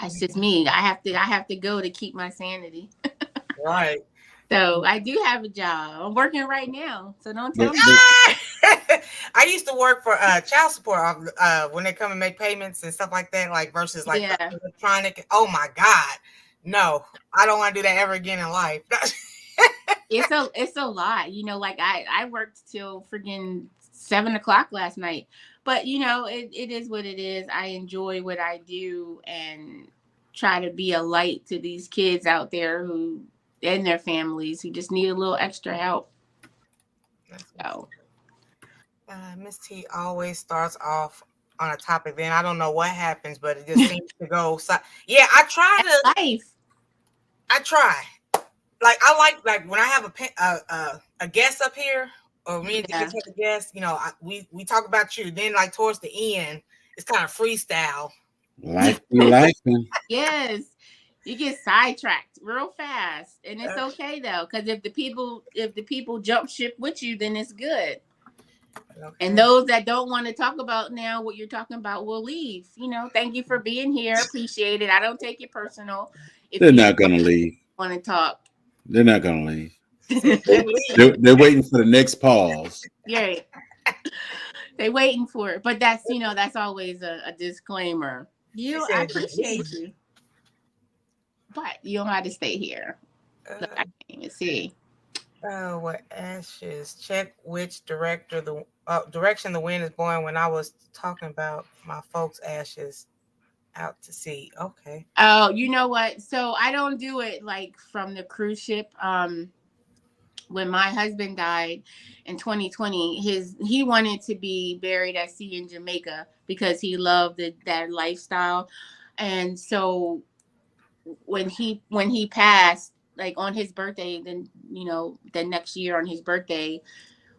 that's just me. I have to go to keep my sanity. Right. So I do have a job. I'm working right now. So don't tell me. I used to work for child support when they come and make payments and stuff like that, like versus like electronic. Oh my God. No, I don't want to do that ever again in life. It's a lot, like I worked till friggin' 7:00 last night, but it is what it is. I enjoy what I do and try to be a light to these kids out there who and their families who just need a little extra help. So Miss T always starts off on a topic, then I don't know what happens, but it just seems to go. So, yeah, I try to. Life. I try. Like I like when I have a guest up here, or me and the guest. We talk about you. Then like towards the end, it's kind of freestyle. Life. Yes, you get sidetracked real fast, and it's okay though, because if the people jump ship with you, then it's good. Okay. And those that don't want to talk about now what you're talking about will leave. Thank you for being here. Appreciate it. I don't take it personal. If they're not gonna leave. Want to talk? They're not gonna leave. they're waiting for the next pause. Yeah, they're waiting for it. But that's that's always a disclaimer. I appreciate you, but you don't have to stay here. Look, I can't even see. What ashes? Check which direction the wind is blowing. When I was talking about my folks' ashes out to sea. Okay. Oh, you know what? So I don't do it like from the cruise ship. when my husband died in 2020, he wanted to be buried at sea in Jamaica because he loved that lifestyle. And so when he passed, like on his birthday, then the next year on his birthday,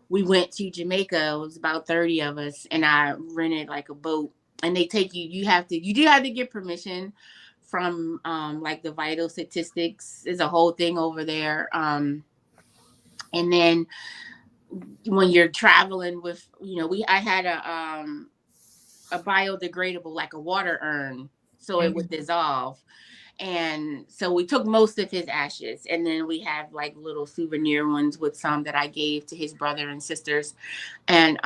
we went to Jamaica. It was about 30 of us, and I rented like a boat. And they take you. You do have to get permission from like the vital statistics. Is a whole thing over there. And then when you're traveling with, I had a biodegradable, like a water urn, so it would dissolve. And so we took most of his ashes, and then we have like little souvenir ones with some that I gave to his brother and sisters. And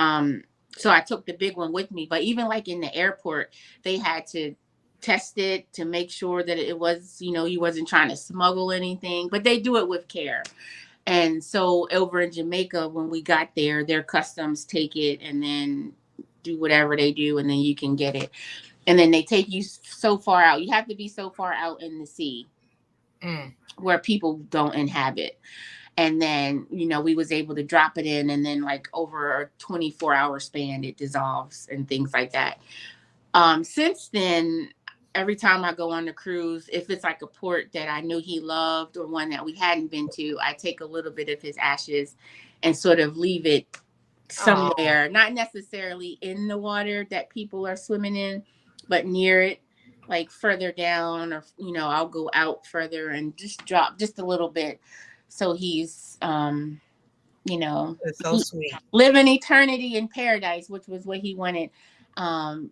so I took the big one with me. But even like in the airport, they had to test it to make sure that it was, he wasn't trying to smuggle anything, but they do it with care. And so over in Jamaica, when we got there, their customs take it and then do whatever they do, and then you can get it. And then they take you so far out. You have to be so far out in the sea where people don't inhabit. And then, we was able to drop it in, and then like over a 24-hour span, it dissolves and things like that. Since then, every time I go on the cruise, if it's like a port that I knew he loved or one that we hadn't been to, I take a little bit of his ashes and sort of leave it somewhere, not necessarily in the water that people are swimming in, but near it, like further down, or, I'll go out further and just drop just a little bit. So he's, It's so sweet. living eternity in paradise, which was what he wanted.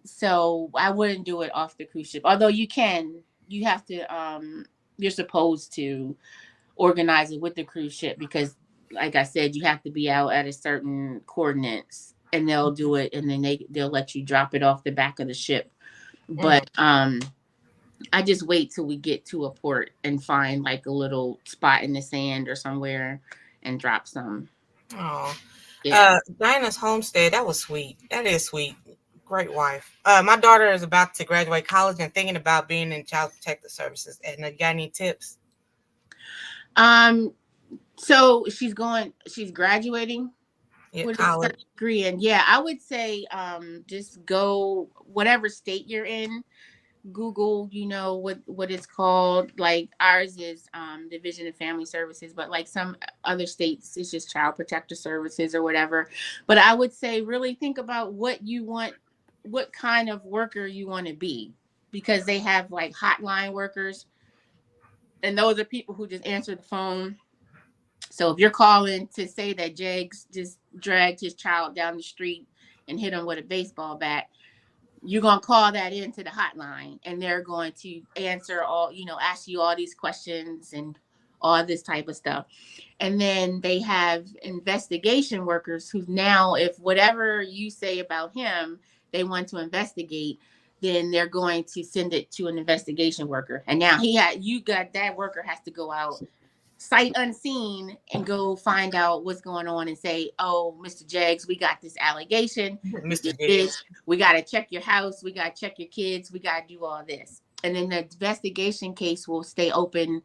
So I wouldn't do it off the cruise ship. Although you have to, you're supposed to organize it with the cruise ship, because like I said, you have to be out at a certain coordinates, and they'll do it, and then they'll let you drop it off the back of the ship. But I just wait till we get to a port and find like a little spot in the sand or somewhere and drop some. Oh, Yeah. Dinah's homestead, that was sweet. That is sweet. Great wife. My daughter is about to graduate college and thinking about being in Child Protective Services. And you got any tips? So she's graduating with a degree, and I would say just go whatever state you're in. Google, what it's called. Like ours is Division of Family Services, but like some other states, it's just Child Protective Services or whatever. But I would say really think about what you want, what kind of worker you want to be, because they have like hotline workers, and those are people who just answer the phone. So if you're calling to say that Jags just dragged his child down the street and hit him with a baseball bat, you're going to call that into the hotline, and they're going to answer ask you all these questions and all this type of stuff. And then they have investigation workers who now, if whatever you say about him, they want to investigate, then they're going to send it to an investigation worker. And now that worker has to go out sight unseen and go find out what's going on and say, oh, Mr. Jaggs, we got this allegation. Mr. Jaggs, we got to check your house. We got to check your kids. We got to do all this. And then the investigation case will stay open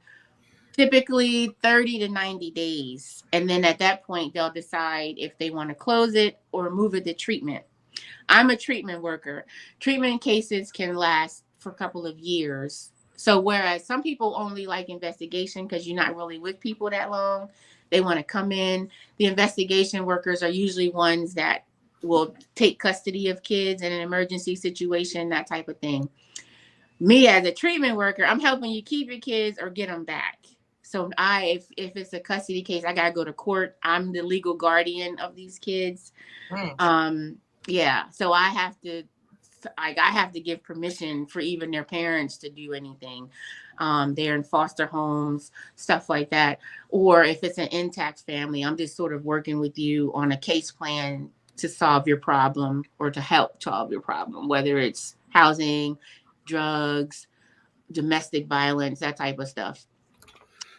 typically 30 to 90 days. And then at that point, they'll decide if they want to close it or move it to treatment. I'm a treatment worker. Treatment cases can last for a couple of years. So whereas some people only like investigation because you're not really with people that long, they want to come in. The investigation workers are usually ones that will take custody of kids in an emergency situation, that type of thing. Me as a treatment worker, I'm helping you keep your kids or get them back. So if it's a custody case, I got to go to court. I'm the legal guardian of these kids. So I have to give permission for even their parents to do anything. They're in foster homes, stuff like that. Or if it's an intact family, I'm just sort of working with you on a case plan to solve your problem or to help solve your problem, whether it's housing, drugs, domestic violence, that type of stuff.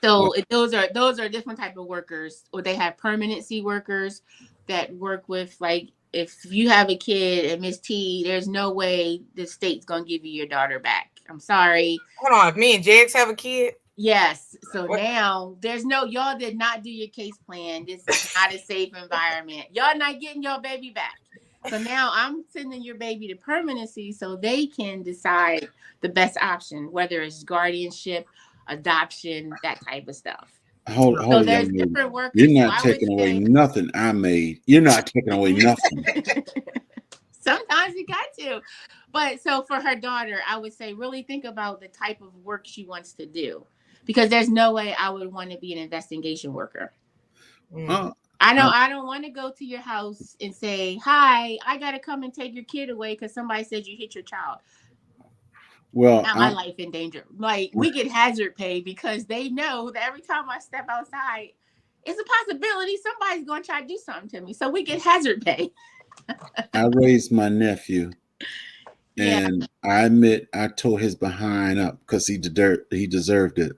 So those are different type of workers. Or they have permanency workers that work with, like, if you have a kid and Miss T, there's no way the state's gonna give you your daughter back. I'm sorry. Hold on, if me and Jaggs have a kid, Yes. So What? now there's no, y'all did not do your case plan. This is not a safe environment. Y'all not getting your baby back. So now I'm sending your baby to permanency so they can decide the best option, whether it's guardianship, adoption, that type of stuff. Hold So on, there's young lady. different You're workers. So not I would taking away say nothing I made. You're not taking away nothing. sometimes you got to. But so for her daughter, I would say really think about the type of work she wants to do. Because there's no way I would want to be an investigation worker. Uh, I don't want to go to your house and say, "Hi, I got to come and take your kid away because somebody said you hit your child." well, Not my life in danger. Like we get hazard pay because they know that every time I step outside, it's a possibility somebody's going to try to do something to me. So we get hazard pay. I raised my nephew, Yeah, and I admit I tore his behind up because he deserved it.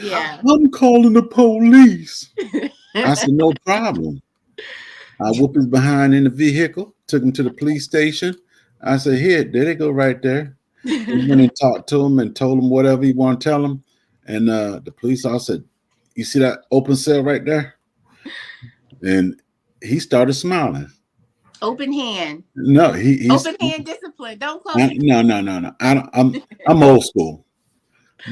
yeah. I'm calling the police. I said, no problem. I whooped his behind in the vehicle, took him to the police station. I said, here, there they go right there. He went and talked to him and told him whatever he want to tell him. And the police officer said, you see that open cell right there? And he started smiling. Open hand. No, he's Open hand discipline. Don't close your no. I'm old school.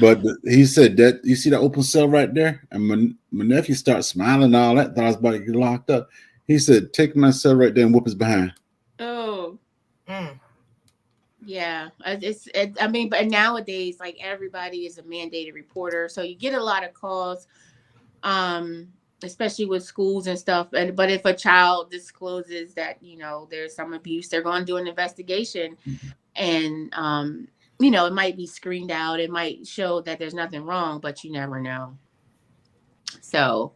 But he said that you see that open cell right there, and my nephew started smiling and all that. Thought I was about to get locked up. He said, "Take my cell right there and whoop his behind." Oh, Mm. yeah. I mean, but nowadays, like everybody is a mandated reporter, so you get a lot of calls, especially with schools and stuff. And but if a child discloses that there's some abuse, they're going to do an investigation, and it might be screened out. It might show that there's nothing wrong, but you never know. So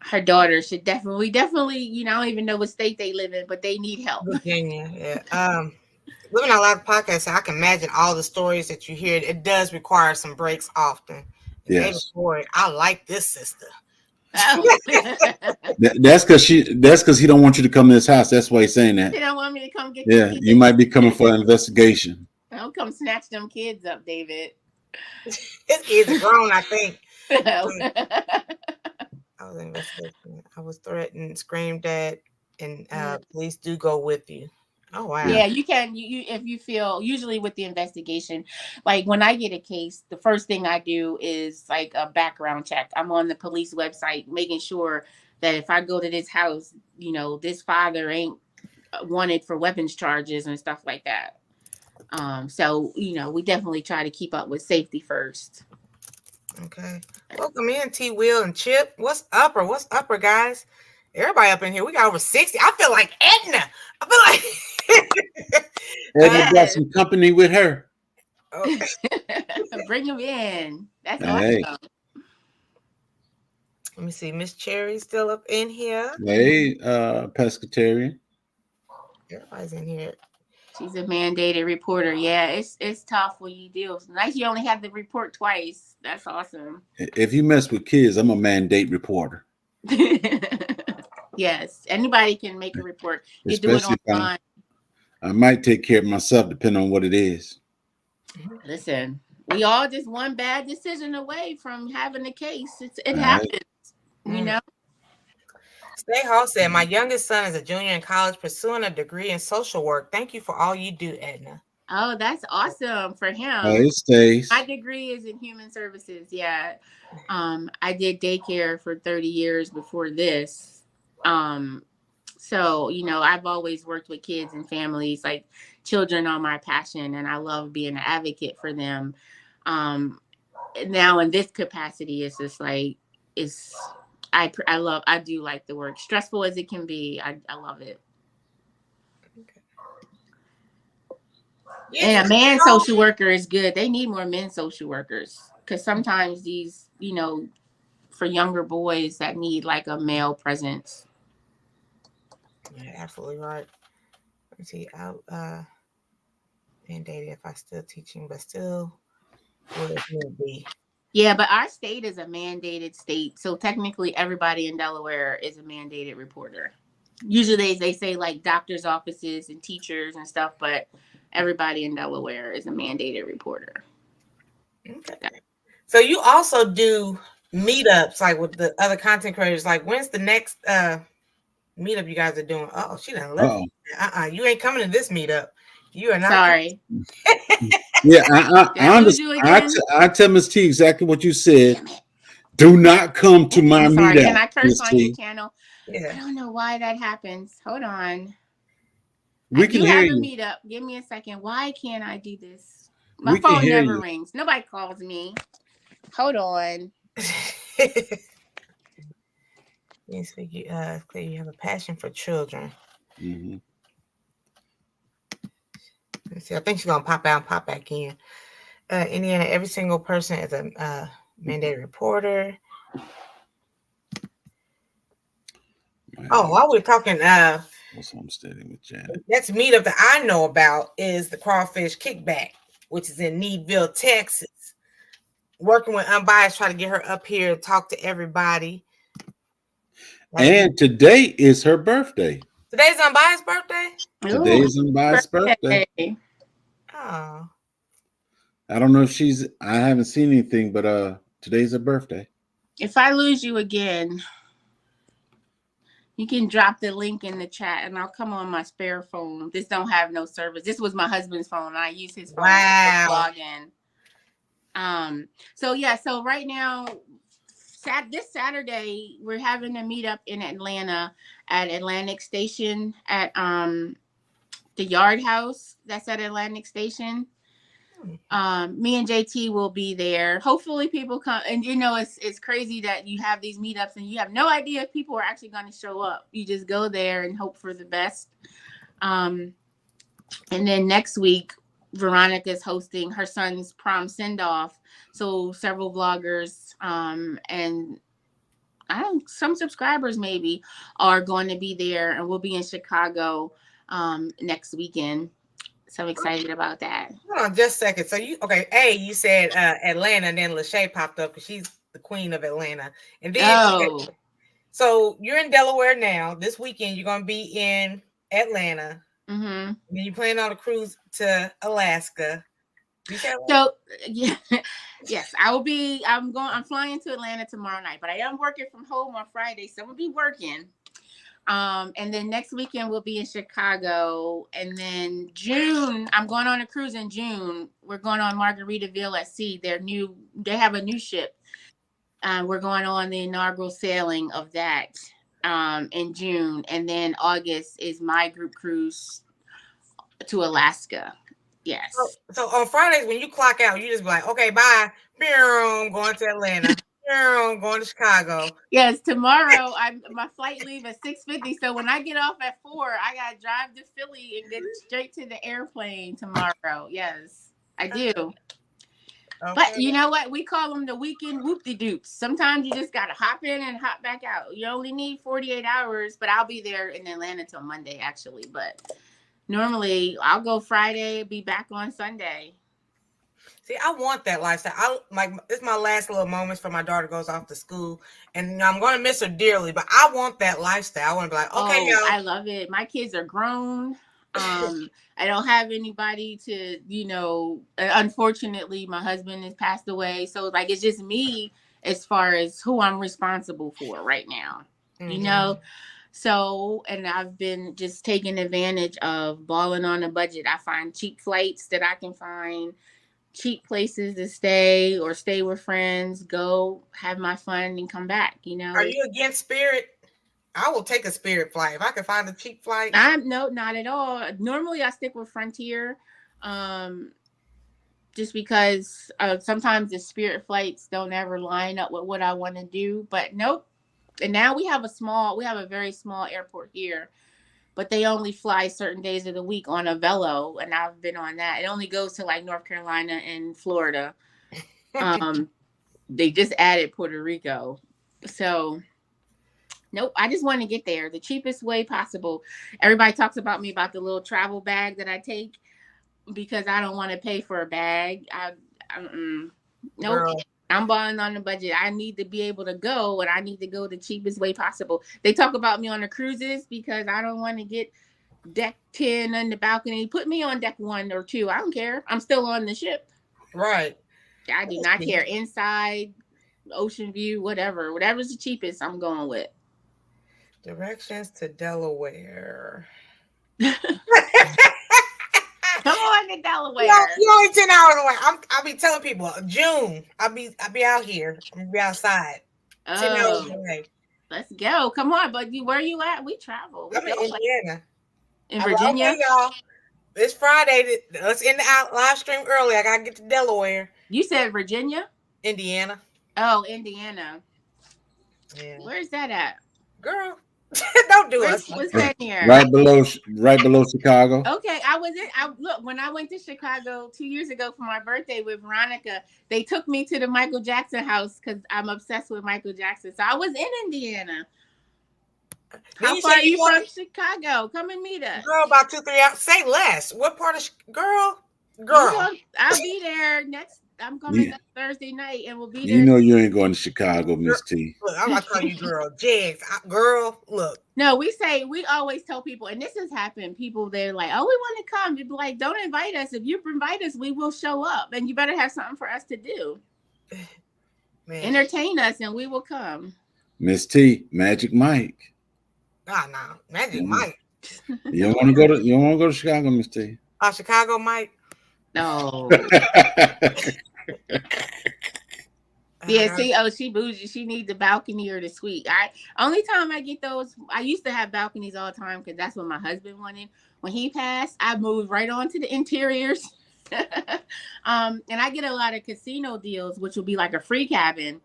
her daughter should definitely, I don't even know what state they live in, but they need help. Virginia, yeah. Living Out Loud podcast, I can imagine all the stories that you hear. It does require some breaks often. And baby Yes, boy, I like this sister. Oh. that's because he don't want you to come to his house. That's why he's saying that. They don't want me to come get Yeah, your you kids. might be coming for an investigation. Don't come snatch them kids up, David. His kids are grown, I think. Yeah, I was investigating. I was threatened, screamed at, and police do go with you. Oh wow. you can. You if you feel usually with the investigation, like when I get a case, the first thing I do is like a background check. I'm on the police website, making sure that if I go to this house, this father ain't wanted for weapons charges and stuff like that. So we definitely try to keep up with safety first. Okay. Welcome in, T Will and Chip. What's upper? What's upper, guys? Everybody up in here. We got over 60. I feel like Edna. I feel like Edna got some company with her. okay. Bring them in. That's Hey. awesome. Let me see. Miss Cherry's still up in here. Hey, pescatarian. Everybody's in here. She's a mandated reporter. Yeah, it's tough when you do. It's nice you only have to report twice. That's awesome. If you mess with kids, I'm a mandate reporter. Yes, anybody can make a report. You Especially do it online. I might take care of myself depending on what it is. Listen, we all just one bad decision away from having a case. It All happens, right. Stay Hall said, my youngest son is a junior in college pursuing a degree in social work. Thank you for all you do, Edna. Oh, that's awesome for him. It stays. My degree is in human services. Yeah. I did daycare for 30 years before this. So, I've always worked with kids and families. Like, children are my passion, and I love being an advocate for them. Now in this capacity, it's just like, I do like the work. Stressful as it can be, I love it. Okay. And a man social worker is good. They need more men social workers, because sometimes these, for younger boys that need like a male presence. Yeah, absolutely right. Let me see. I'll mandated if I still teaching, but still would be. Yeah, but our state is a mandated state. So technically everybody in Delaware is a mandated reporter. Usually they say like doctors' offices and teachers and stuff, but everybody in Delaware is a mandated reporter. Okay. So you also do meetups like with the other content creators. Like when's the next meetup you guys are doing? Oh, she done left. Uh-oh. You ain't coming to this meetup. You are not. Sorry. Yeah, Did I lose you again? I tell Miss T exactly what you said. Do not come to my I'm sorry. meetup, Can I curse Miss on your T. channel? Yeah. I don't know why that happens. Hold on. We I can do hear have a you. meettup. Give me a second. Why can't I do this? My We can phone hear never you. rings. Nobody calls me. Hold on. Yes, you have a passion for children. Mm-hmm. Let's see, I think she's gonna pop out and pop back in. Indiana, every single person is a mandated reporter. Oh, while we're talking, what's homesteading with Janet? next meetup that I know about is the Crawfish Kickback, which is in Needville, Texas. Working with Unbiased, try to get her up here and talk to everybody. And today is her birthday. Today's Unbiased birthday? Today is Unbiased birthday. Oh. I don't know if I haven't seen anything, but today's her birthday. If I lose you again, you can drop the link in the chat and I'll come on my spare phone. This don't have no service. This was my husband's phone. I use his phone to log in. So right now, this Saturday, we're having a meetup in Atlanta at Atlantic Station at the Yard House. That's at Atlantic Station. Me and JT will be there. Hopefully people come, and it's crazy that you have these meetups and you have no idea if people are actually going to show up. You just go there and hope for the best. And then next week, Veronica is hosting her son's prom send-off. So several vloggers and some subscribers maybe are going to be there, and we'll be in Chicago next weekend. So I'm excited about that. Hold on just a second. So you said Atlanta, and then Lachey popped up because she's the queen of Atlanta. And then so you're in Delaware now. This weekend you're gonna be in Atlanta. Mm-hmm. And you plan on a cruise to Alaska. So yeah, yes, I will be. I'm flying to Atlanta tomorrow night, but I am working from home on Friday, so I'm gonna be working. And then next weekend we'll be in Chicago, and then June I'm going on a cruise in June. We're going on Margaritaville at Sea. They have a new ship. We're going on the inaugural sailing of that in June, and then August is my group cruise to Alaska. Yes. So on Fridays when you clock out, you just be like, okay, bye. I'm going to Atlanta. I'm going to Chicago. Yes, tomorrow my flight leave at 6:50. So when I get off at 4, I gotta drive to Philly and get straight to the airplane tomorrow. Yes, I do. Okay. But you know what? We call them the weekend whoop-de-doops. Sometimes you just gotta hop in and hop back out. You only need 48 hours, but I'll be there in Atlanta till Monday actually. But normally I'll go Friday, be back on Sunday. See, I want that lifestyle. It's my last little moments for my daughter goes off to school, and I'm going to miss her dearly. But I want that lifestyle. I want to be like, okay, yo. I love it. My kids are grown. I don't have anybody to, unfortunately, my husband has passed away, so it's just me as far as who I'm responsible for right now. Mm-hmm. So, and I've been just taking advantage of balling on a budget. I find cheap flights that I can find. Cheap places to stay or stay with friends, go have my fun and come back, Are you against Spirit? I will take a Spirit flight if I can find a cheap flight. No, not at all. Normally I stick with Frontier, just because sometimes the Spirit flights don't ever line up with what I want to do, but nope. And now we have a very small airport here, but they only fly certain days of the week on a Velo, and I've been on that. It only goes to like North Carolina and Florida. They just added Puerto Rico. So, nope, I just want to get there the cheapest way possible. Everybody talks about me about the little travel bag that I take because I don't want to pay for a bag. Nope. Girl. I'm balling on the budget. I need to be able to go, and I need to go the cheapest way possible. They talk about me on the cruises because I don't want to get deck 10 on the balcony. Put me on deck 1 or 2. I don't care. I'm still on the ship. Right. I do not care. Inside, ocean view, whatever's the cheapest, I'm going with. Directions to Delaware. Come on to Delaware. You only 10 hours away. I'll be telling people June. I'll be out here. I'm gonna be outside. 10 hours away. Let's go. Come on, but where you at? We travel. I'm in Indiana. In Virginia? Okay, y'all. It's Friday. Let's end the live stream early. I gotta get to Delaware. You said Virginia? Indiana. Oh, Indiana. Yeah. Where's that at? Girl, don't do us. What's that near? Right below Chicago. Okay, look, when I went to Chicago 2 years ago for my birthday with Veronica, they took me to the Michael Jackson house because I'm obsessed with Michael Jackson. So I was in Indiana. How far are you from Chicago? Come and meet us. Girl, about 2-3 hours. Say less. What part of girl? I'll be there next. I'm coming next Thursday night, and we'll be there. You know you ain't going to Chicago, Miss T. Look, I'm not calling you girl. Jags, girl, look. No, we always tell people, and this has happened. People, they're like, "Oh, we want to come." You'd be like, "Don't invite us. If you invite us, we will show up, and you better have something for us to do. Man. Entertain us, and we will come." Miss T, Magic Mike. No, Magic Mike. You don't want to go to Chicago, Miss T. Chicago Mike. No. Yeah, see, she bougie. She needs the balcony or the suite. Only time I get those, I used to have balconies all the time because that's what my husband wanted. When he passed, I moved right on to the interiors. And I get a lot of casino deals, which will be like a free cabin,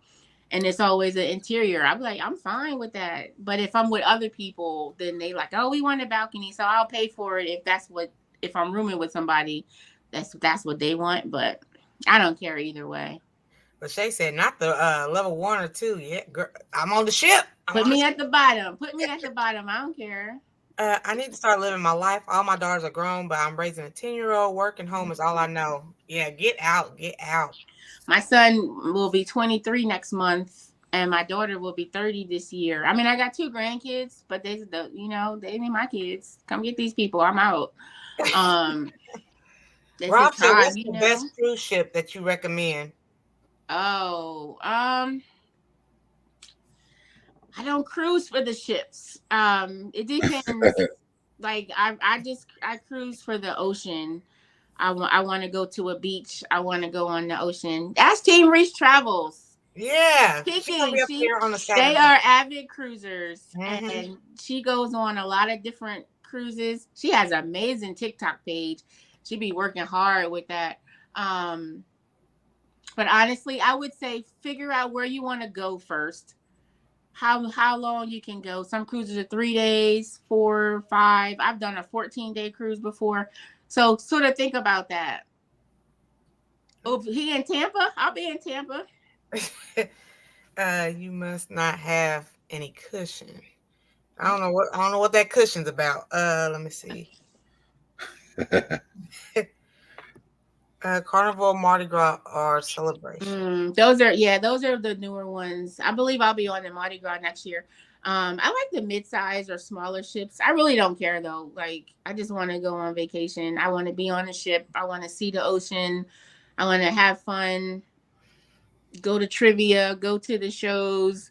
and it's always an interior. I'm like, I'm fine with that. But if I'm with other people, then they like, oh, we want a balcony, so I'll pay for it if I'm rooming with somebody. That's what they want, but I don't care either way. But Shay said not the level 1 or 2 yet. Girl, I'm on the ship. Put me at the bottom. I don't care. I need to start living my life. All my daughters are grown, but I'm raising a 10-year-old. Working home is all I know. Yeah, get out. My son will be 23 next month, and my daughter will be 30 this year. I mean, I got 2 grandkids, but they ain't my kids. Come get these people. I'm out. Rob said, what's the best cruise ship that you recommend? Oh, I don't cruise for the ships. It depends. Like I cruise for the ocean. I want to go to a beach. I want to go on the ocean. Ask Team Reach Travels. Yeah, they are avid cruisers, and she goes on a lot of different cruises. She has an amazing TikTok page. She be working hard with that. But honestly, I would say figure out where you want to go first. How long you can go. Some cruises are 3 days, 4, 5. I've done a 14-day cruise before. So sort of think about that. Oh, he in Tampa? I'll be in Tampa. You must not have any cushion. I don't know what that cushion's about. Let me see. Carnival, Mardi Gras, or Celebration. Those are the newer ones. I believe I'll be on the Mardi Gras next year. I like the mid-size or smaller ships. I really don't care though. Like, I just want to go on vacation. I want to be on a ship. I want to see the ocean. I want to have fun. Go to trivia. Go to the shows.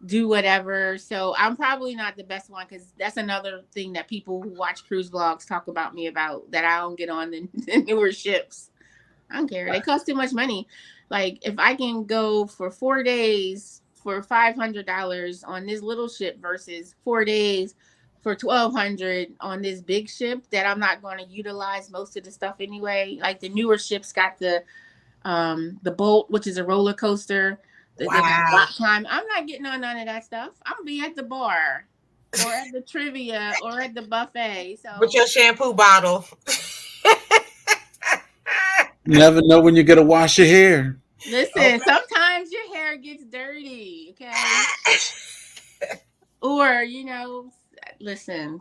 Do whatever. So I'm probably not the best one because that's another thing that people who watch cruise vlogs talk about me about, that I don't get on the newer ships. I don't care. They cost too much money. Like, if I can go for 4 days for $500 on this little ship versus 4 days for $1,200 on this big ship that I'm not going to utilize most of the stuff anyway. Like, the newer ships got the Bolt, which is a roller coaster. The rock climb. I'm not getting on none of that stuff. I'm gonna be at the bar or at the trivia or at the buffet. So with your shampoo bottle. You never know when you're gonna wash your hair. Listen, sometimes your hair gets dirty, okay? Or, listen,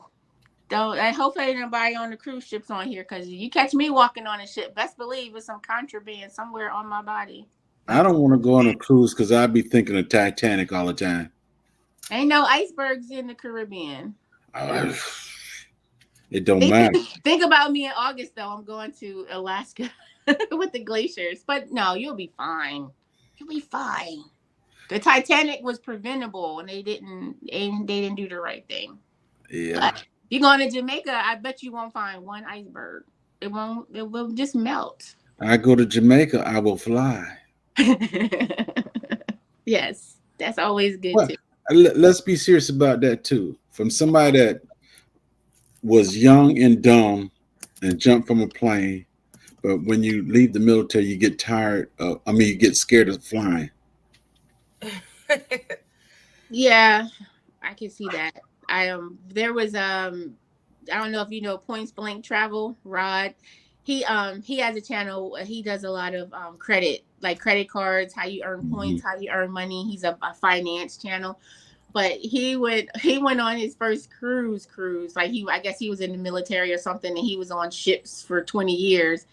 don't. I hope ain't nobody on the cruise ships on here, because you catch me walking on a ship, best believe it's some contraband somewhere on my body. I don't want to go on a cruise because I'd be thinking of Titanic all the time. Ain't no icebergs in the Caribbean. It don't matter. Think about me in August, though. I'm going to Alaska. with the glaciers. But no, you'll be fine. You'll be fine. The Titanic was preventable, and they didn't do the right thing. Yeah. But if you're going to Jamaica, I bet you won't find one iceberg. It won't. It will just melt. I go to Jamaica, I will fly. Yes, that's always good Well, too. let's be serious about that too. From somebody that was young and dumb and jumped from a plane, but when you leave the military, you get tired of, you get scared of flying. Yeah, I can see that. There was I don't know if you know Points Blank Travel, Rod. He has a channel. He does a lot of credit, like credit cards, how you earn Mm-hmm. points, how you earn money. He's a finance channel. But he went on his first cruise. Like I guess he was in the military or something, and he was on ships for 20 years.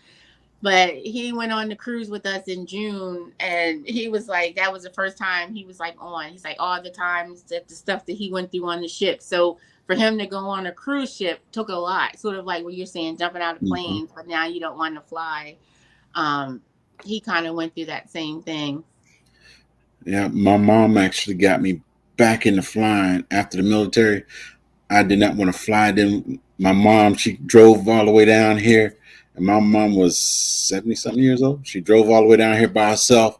But he went on the cruise with us in June, and he was like, that was the first time he was like on. He's like, all the times that the stuff that he went through on the ship. So for him to go on a cruise ship took a lot, sort of like what you're saying, jumping out of Mm-hmm. planes, but now you don't want to fly. He kind of went through that same thing. Yeah, my mom actually got me back into flying after the military. I did not want to fly. Then my mom, she drove all the way down here, and my mom was 70 something years old. She drove all the way down here by herself,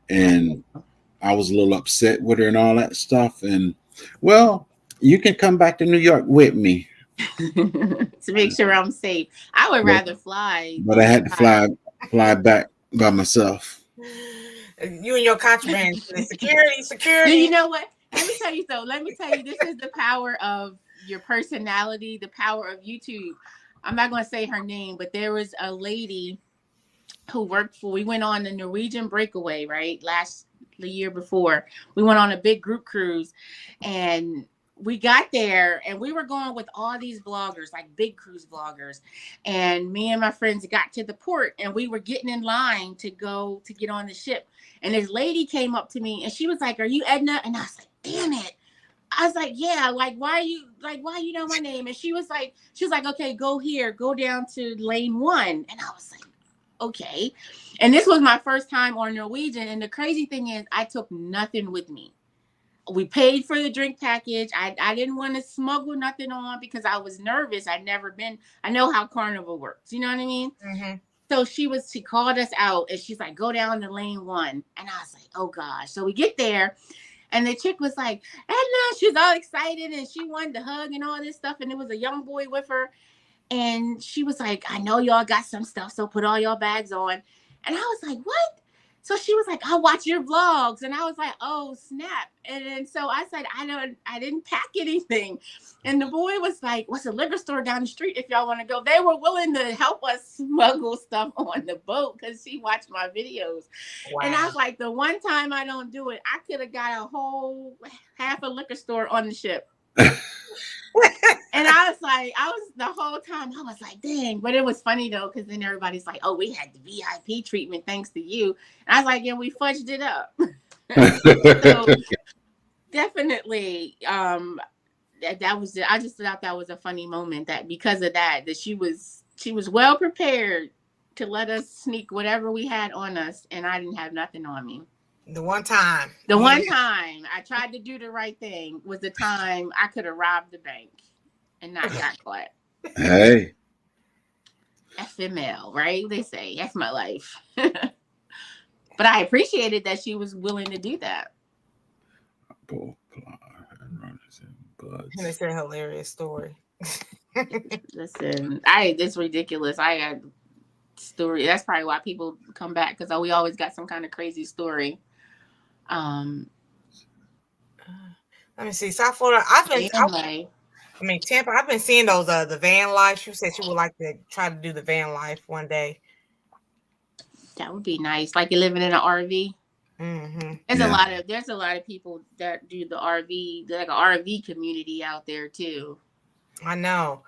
and I was a little upset with her and all that stuff. And well, you can come back to New York with me, To make sure I'm safe. I would but, rather fly but I than had to fly back by myself. You and your contraband. Security. Do you know what? Let me tell you though. Let me tell you, this is the power of your personality, the power of YouTube. I'm not going to say her name, but there was a lady who worked for. We went on the Norwegian breakaway, right? The year before, we went on a big group cruise, and we got there, and we were going with all these bloggers, like big cruise bloggers. And me and my friends got to the port, and we were getting in line to get on the ship. And this lady came up to me, and she was like, "Are you Edna?" And I was like, "Damn it." I was like, "Yeah, like, why you know my name?" And she was like, "Okay, go here, go down to lane 1." And I was like, "Okay." And this was my first time on Norwegian. And the crazy thing is, I took nothing with me. We paid for the drink package. I didn't want to smuggle nothing on because I was nervous. I know how Carnival works. You know what I mean? Mm-hmm. So she called us out, and she's like, "Go down to lane 1." And I was like, "Oh gosh." So we get there, and the chick was like, "Edna," she was all excited, and she wanted to hug and all this stuff. And there was a young boy with her. And she was like, "I know y'all got some stuff, so put all your bags on." And I was like, "What?" So she was like, "I'll watch your vlogs." And I was like, "Oh, snap." And then so I said, I didn't pack anything. And the boy was like, "What's a liquor store down the street if y'all want to go?" They were willing to help us smuggle stuff on the boat because she watched my videos. Wow. And I was like, the one time I don't do it, I could have got a whole half a liquor store on the ship. And I was the whole time, I was like, dang. But it was funny though, because then everybody's like, "Oh, we had the VIP treatment thanks to you." And I was like, "Yeah, we fudged it up." So definitely, that was I just thought that was a funny moment, that because of that she was well prepared to let us sneak whatever we had on us, and I didn't have nothing on me. The one time I tried to do the right thing was the time I could have robbed the bank and not got caught. Hey, FML, right? They say that's my life. But I appreciated that she was willing to do that. And it's a hilarious story. Listen, it's ridiculous. I had story. That's probably why people come back, because we always got some kind of crazy story. Let me see. South Florida. Tampa. I've been seeing those the van life. You said you would like to try to do the van life one day. That would be nice. Like you're living in an RV. Mm-hmm. There's a lot of people that do the RV, like an RV community out there too. I know.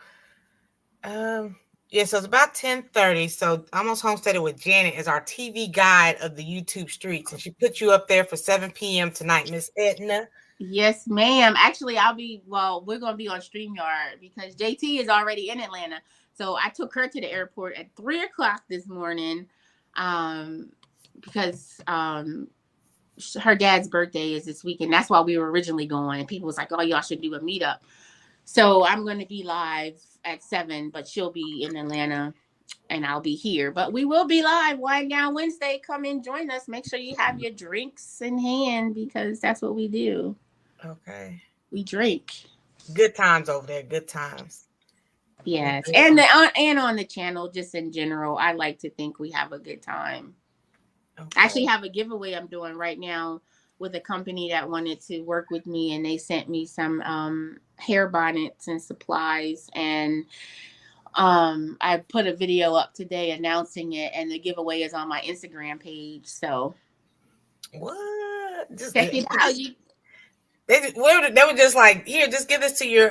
Yeah, so it's about 10:30. So Almost Homesteaded with Janet is our TV guide of the YouTube streets, and she put you up there for 7 p.m. tonight, Miss Edna. Yes, ma'am. Actually, we're going to be on StreamYard because JT is already in Atlanta. So I took her to the airport at 3:00 this morning. Because her dad's birthday is this weekend. That's why we were originally going. And people was like, "Oh, y'all should do a meetup." So I'm going to be live at 7, but she'll be in Atlanta and I'll be here. But we will be live Wind Down Wednesday. Come and join us. Make sure you have your drinks in hand because that's what we do. Okay. We drink. Good times over there. Good times. Yes. And on the channel, just in general, I like to think we have a good time. Okay. I actually have a giveaway I'm doing right now with a company that wanted to work with me, and they sent me some hair bonnets and supplies, and I put a video up today announcing it, and the giveaway is on my Instagram page. So what? Just check it out. They were just like, here, just give this to your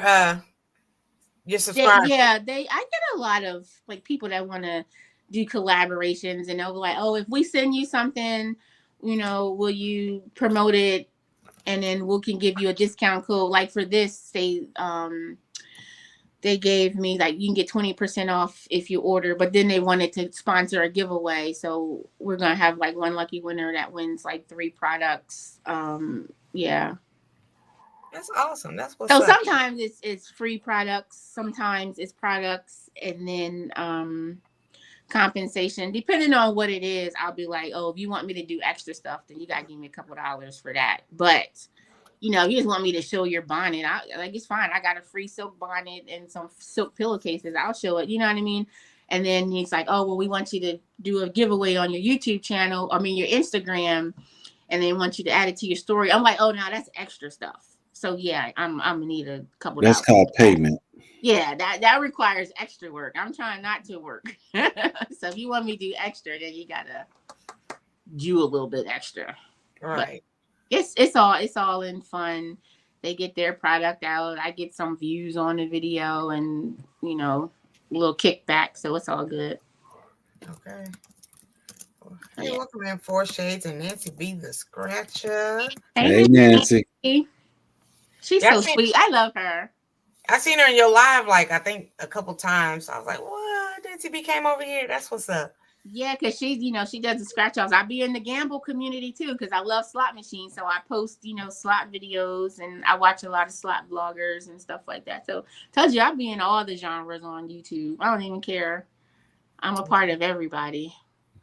subscribers. I get a lot of like people that want to do collaborations, and they'll be like, oh, if we send you something, will you promote it, and then we can give you a discount code. Like for this, they gave me like you can get 20% off if you order, but then they wanted to sponsor a giveaway, so we're gonna have like one lucky winner that wins like 3 products. Yeah. That's awesome. That's what's so up. Sometimes it's free products, sometimes it's products, and then compensation. Depending on what it is, I'll be like, oh, if you want me to do extra stuff, then you gotta give me a couple $2 for that. But you just want me to show your bonnet, it's fine. I got a free silk bonnet and some silk pillowcases. I'll show it. You know what I mean? And then he's like, oh, well, we want you to do a giveaway on your YouTube channel. your Instagram, and they want you to add it to your story. I'm like, oh, no, that's extra stuff. So yeah, I'm gonna need a couple. That's called payment. Yeah, that requires extra work. I'm trying not to work. So if you want me to do extra, then you gotta do a little bit extra. Right. But it's all in fun. They get their product out. I get some views on the video, and a little kickback. So it's all good. Okay. Hey, welcome in 4 Shades and Nancy B the Scratcher. Hey, Nancy. She's so sweet. I love her. I seen her in your live, like I think a couple times. I was like, what? Nancy B came over here. That's what's up. Yeah, because she's, she does the scratch offs. I be in the gamble community too, because I love slot machines. So I post, slot videos, and I watch a lot of slot vloggers and stuff like that. So told you, I be in all the genres on YouTube. I don't even care. I'm a part of everybody.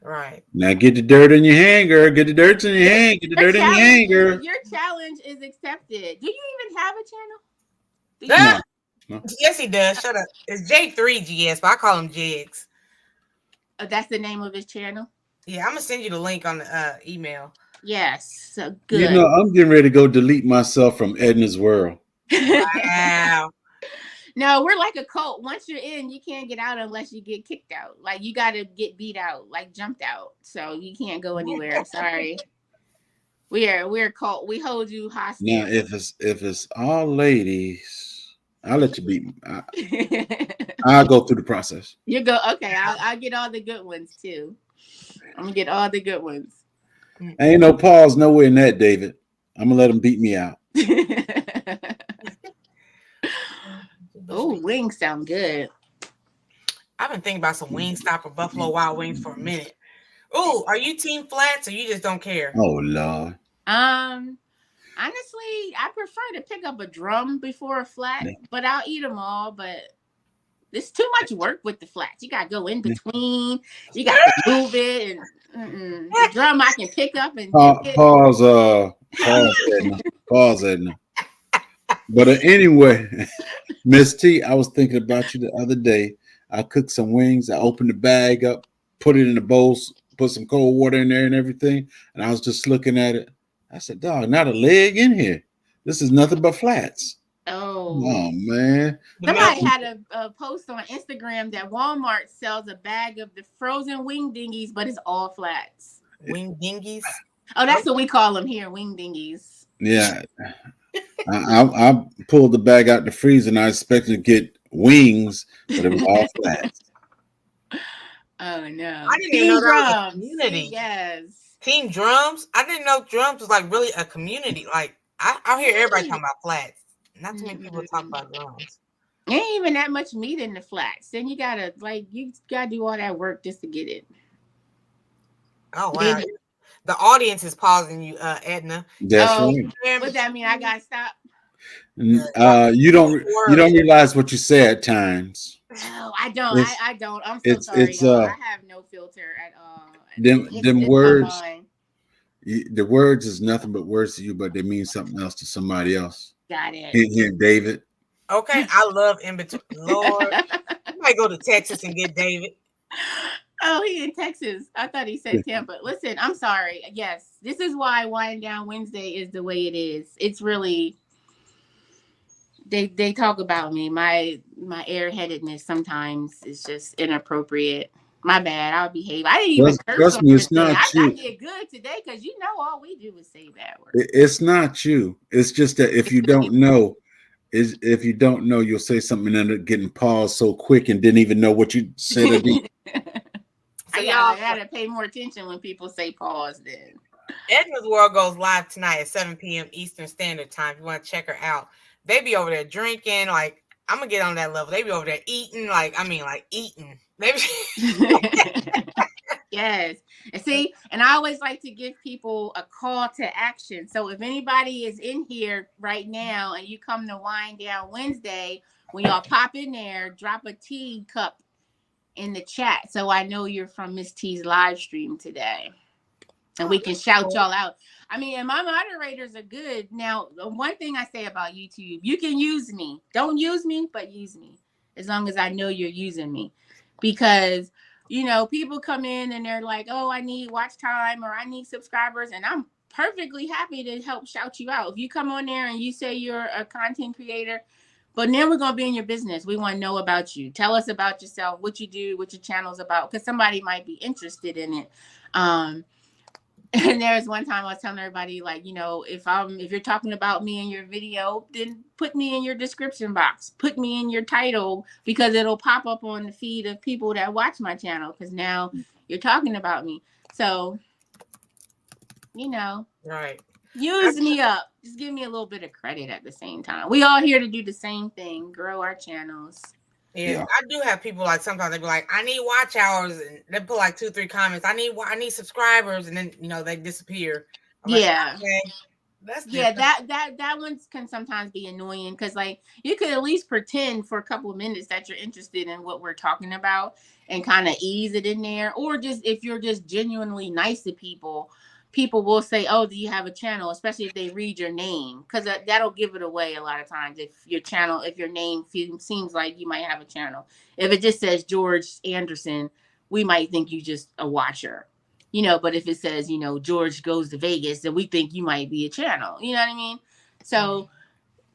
Right. Now get the dirt in your hand, girl. Get the dirt in your hand. Get the dirt in your hand, girl. Your challenge is accepted. Do you even have a channel? No. Yes, he does. Shut up. It's J3GS, but I call him Jigs. Oh, that's the name of his channel? Yeah, I'm going to send you the link on the email. Yes. So good. I'm getting ready to go delete myself from EDNA'S WORLD. Wow. No, we're like a cult. Once you're in, you can't get out unless you get kicked out. Like you got to get beat out, like jumped out. So you can't go anywhere. Sorry. We're a cult. We hold you hostage. Now, if it's all ladies, I'll let you beat me. I'll go through the process. You go. Okay. I'll get all the good ones too. I'm gonna get all the good ones. Ain't no pause nowhere in that, David. I'm gonna let them beat me out. Oh, wings sound good. I've been thinking about some Wingstop or Buffalo Wild Wings for a minute. Oh, are you team flats or you just don't care? Oh Lord. Honestly, I prefer to pick up a drum before a flat, but I'll eat them all. But it's too much work with the flats. You gotta go in between. You got to move it, and the drum I can pick up and pause. Edna. But anyway, Miss T, I was thinking about you the other day. I cooked some wings. I opened the bag up, put it in the bowl, put some cold water in there and everything. And I was just looking at it. I said, dog, not a leg in here. This is nothing but flats. Oh man. Somebody had a post on Instagram that Walmart sells a bag of the frozen wing dingies, but it's all flats. Wing dingies? Oh, that's what we call them here, wing dingies. Yeah. I pulled the bag out the freezer and I expected to get wings, but it was all flats. Oh no! I didn't even know that was a community. Yes, Team Drums. I didn't know drums was like really a community. Like I hear everybody talking about flats. Not too many people talk about drums. Ain't even that much meat in the flats. Then you gotta do all that work just to get it. Oh wow. Maybe. The audience is pausing you, Edna. That's Oh, right. what that mean? I gotta stop. You don't Word. realize what you say at times. Oh, I don't. It's I don't. I'm so sorry, it's y'all. I have no filter at all. them It's my words. mind. The words is nothing but words to you, but they mean something else to somebody else. Got it. Hint, David. Okay, I love in between. Lord, you might go to Texas and get David. Oh, he in Texas. I thought he said Tampa. Listen, I'm sorry. Yes, this is why Wind Down Wednesday is the way it is. It's really they talk about me. My airheadedness sometimes is just inappropriate. My bad. I'll behave. I didn't even curse Trust on me, here it's today. not I you. did good today because all we do is say bad words. It's not you. It's just that if you don't know, you'll say something and end up getting paused so quick and didn't even know what you said. So I y'all, gotta pay more attention when people say pause. Then Edna's World goes live tonight at 7 p.m. Eastern Standard Time. If you want to check her out, they be over there drinking. Like, I'm gonna get on that level. They be over there eating. Like eating. They be yes, and see, and I always like to give people a call to action. So if anybody is in here right now and you come to Wind Down Wednesday, when y'all pop in there, drop a tea cup in the chat so I know you're from Miss T's live stream today. And we can shout y'all out. I mean, and my moderators are good. Now, the one thing I say about YouTube, you can use me. Don't use me, but use me. As long as I know you're using me. Because, people come in and they're like, oh, I need watch time or I need subscribers. And I'm perfectly happy to help shout you out. If you come on there and you say you're a content creator, but now we're going to be in your business. We want to know about you. Tell us about yourself, what you do, what your channel's about, because somebody might be interested in it. And there's one time I was telling everybody, like, if you're talking about me in your video, then put me in your description box, put me in your title, because it'll pop up on the feed of people that watch my channel, because now you're talking about me. So, right. use me up. Just give me a little bit of credit at the same time. We all here to do the same thing, grow our channels. Yeah, I do have people like sometimes they be like, I need watch hours, and they put like 2-3 comments. I need subscribers, and then they disappear. I'm Yeah. like, okay, that's yeah, different. that one can sometimes be annoying because like you could at least pretend for a couple of minutes that you're interested in what we're talking about and kind of ease it in there, or just if you're just genuinely nice to people will say, oh, do you have a channel, especially if they read your name, because that'll give it away a lot of times. If your name seems like you might have a channel, if it just says George Anderson, we might think you just a watcher, but if it says, George goes to Vegas, then we think you might be a channel, you know what I mean? So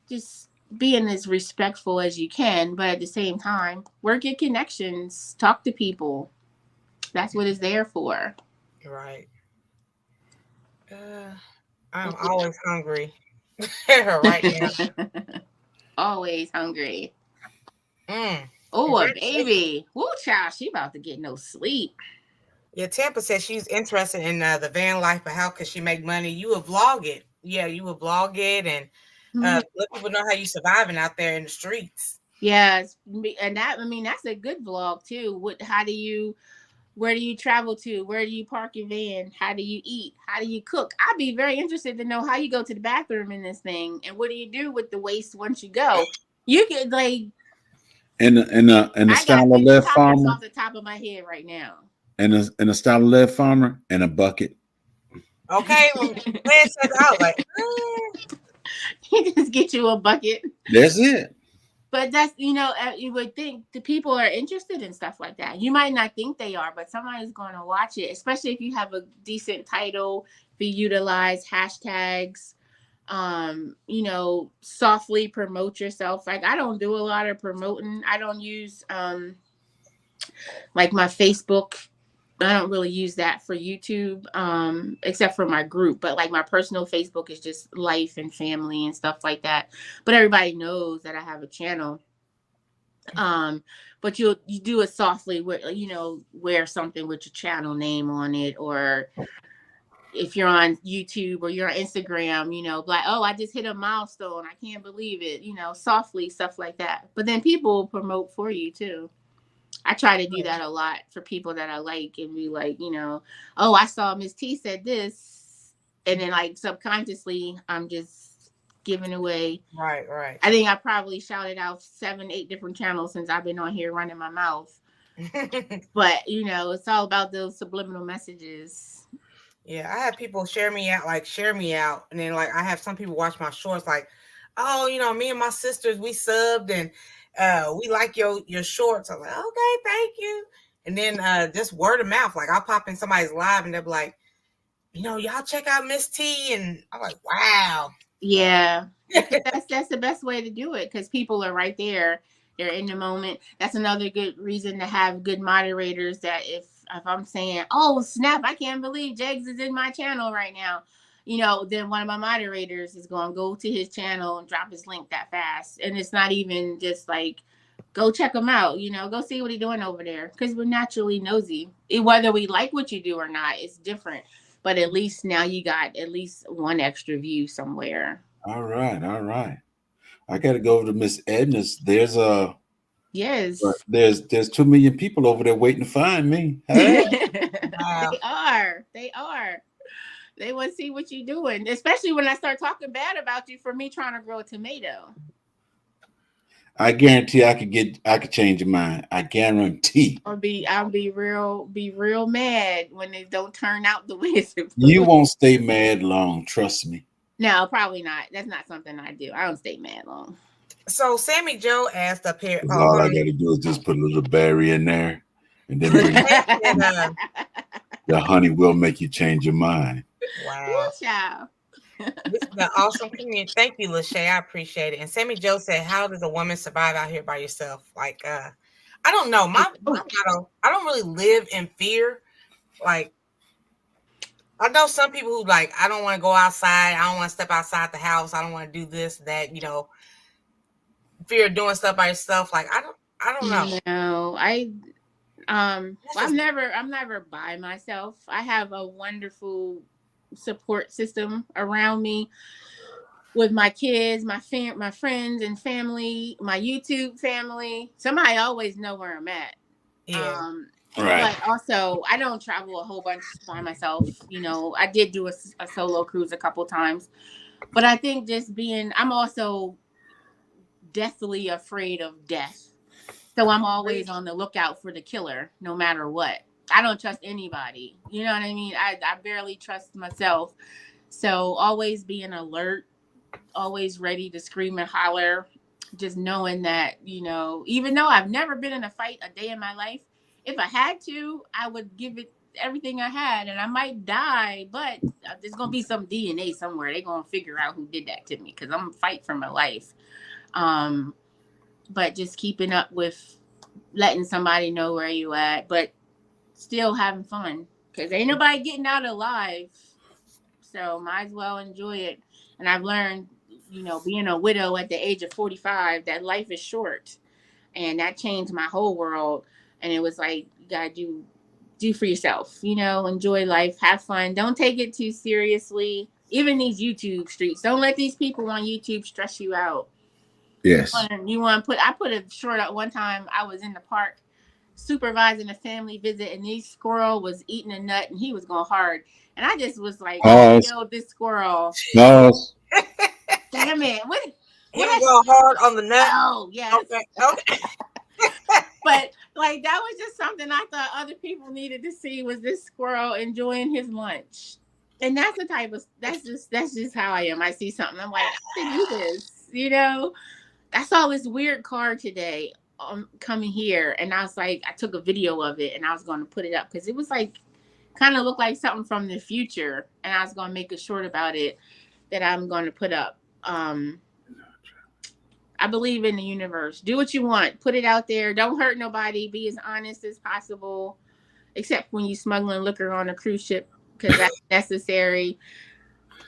just being as respectful as you can, but at the same time, work your connections, talk to people. That's what it's there for. Right. I'm always hungry right now. Always hungry. Mm. Oh, a baby. Woo, child, she about to get no sleep. Yeah, Tampa says she's interested in the van life, but how could she make money? You would vlog it. Yeah, you would vlog it and let people know how you surviving out there in the streets. Yes, and that's a good vlog too. Where do you travel to? Where do you park your van? How do you eat? How do you cook? I'd be very interested to know how you go to the bathroom in this thing, and what do you do with the waste once you go? You could in the I got style of 50 lead topics farmer, off the top of my head right now. in the style of lead farmer, and a bucket. Okay, when Glenn said that, I was like, You just get you a bucket. That's it. But that's, you would think the people are interested in stuff like that. You might not think they are, but somebody's going to watch it, especially if you have a decent title, if you utilize hashtags, softly promote yourself. Like, I don't do a lot of promoting. I don't use, like my Facebook. I don't really use that for YouTube, except for my group. But like my personal Facebook is just life and family and stuff like that. But everybody knows that I have a channel. But you do it softly, where wear something with your channel name on it, or if you're on YouTube or you're on Instagram, like, oh, I just hit a milestone, I can't believe it, softly, stuff like that. But then people promote for you too. I try to do that a lot for people that I like and be like, oh, I saw Miss T said this. And then like subconsciously, I'm just giving away. Right, right. I think I probably shouted out 7, 8 different channels since I've been on here running my mouth. But, it's all about those subliminal messages. Yeah, I have people share me out. And then like I have some people watch my shorts like, oh, me and my sisters, we subbed and we like your shorts. I'm like, okay, thank you. And then just word of mouth, like I'll pop in somebody's live and they'll be like, y'all check out Miss T. And I'm like, wow. Yeah. That's the best way to do it because people are right there. They're in the moment. That's another good reason to have good moderators that if I'm saying, oh, snap, I can't believe Jegs is in my channel right now, then one of my moderators is going to go to his channel and drop his link that fast. And it's not even just like, go check him out, go see what he's doing over there because we're naturally nosy. Whether we like what you do or not, it's different. But at least now you got at least one extra view somewhere. All right. I got to go over to Miss Edna's. There's Yes. There's 2 million people over there waiting to find me. Hey. Wow. They are. They want to see what you're doing, especially when I start talking bad about you for me trying to grow a tomato. I guarantee I could change your mind. I guarantee. Or I'll be real mad when they don't turn out the way it's supposed. You won't stay mad long, trust me. No, probably not. That's not something I do. I don't stay mad long. So Sammy Joe asked up here. All I gotta do is just put a little berry in there, and then the honey will make you change your mind. Wow. This is an awesome community. Thank you, Lachey. I appreciate it. And Sammy Joe said, how does a woman survive out here by yourself? Like, I don't know. My motto, I don't really live in fear. Like, I know some people who like, I don't want to go outside. I don't want to step outside the house. I don't want to do this, that, fear of doing stuff by yourself. Like, I don't know. No, I'm never by myself. I have a wonderful support system around me with my kids, my friends and family, my YouTube family. Somebody always know where I'm at. Yeah. Right. But also, I don't travel a whole bunch by myself. I did do a solo cruise a couple times, but I think I'm also deathly afraid of death. So I'm always on the lookout for the killer, no matter what. I don't trust anybody. You know what I mean? I barely trust myself. So always being alert, always ready to scream and holler, just knowing that, even though I've never been in a fight a day in my life, if I had to, I would give it everything I had and I might die, but there's going to be some DNA somewhere. They're going to figure out who did that to me because I'm going to fight for my life. But just keeping up with letting somebody know where you at, but still having fun because ain't nobody getting out alive. So might as well enjoy it. And I've learned, being a widow at the age of 45, that life is short. And that changed my whole world. And it was like, you got to do for yourself, enjoy life, have fun. Don't take it too seriously. Even these YouTube streets. Don't let these people on YouTube stress you out. Yes. I put a short out one time. I was in the park supervising a family visit and this squirrel was eating a nut and he was going hard. And I just was like, yo, this squirrel. No. Damn it. He was going hard on the nut. Oh, yeah. Okay. But like that was just something I thought other people needed to see was this squirrel enjoying his lunch. And that's just how I am. I see something. I'm like, I can do this, I saw this weird car today coming here. And I was like, I took a video of it and I was going to put it up because it was like, kind of looked like something from the future. And I was going to make a short about it that I'm going to put up. I believe in the universe. Do what you want. Put it out there. Don't hurt nobody. Be as honest as possible, except when you smuggling liquor on a cruise ship because that's necessary.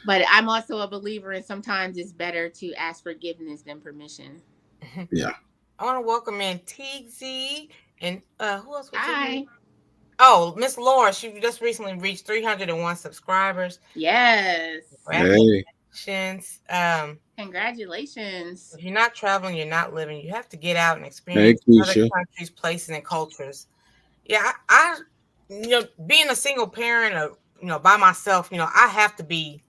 But I'm also a believer in sometimes it's better to ask forgiveness than permission. Yeah. I want to welcome in TZ and who else was Hi. Oh, Miss Laura. She just recently reached 301 subscribers. Yes. Hey. Congratulations. If you're not traveling, you're not living. You have to get out and Hey, experience other Keisha. countries, places, and cultures. Yeah, I being a single parent or by myself, I have to be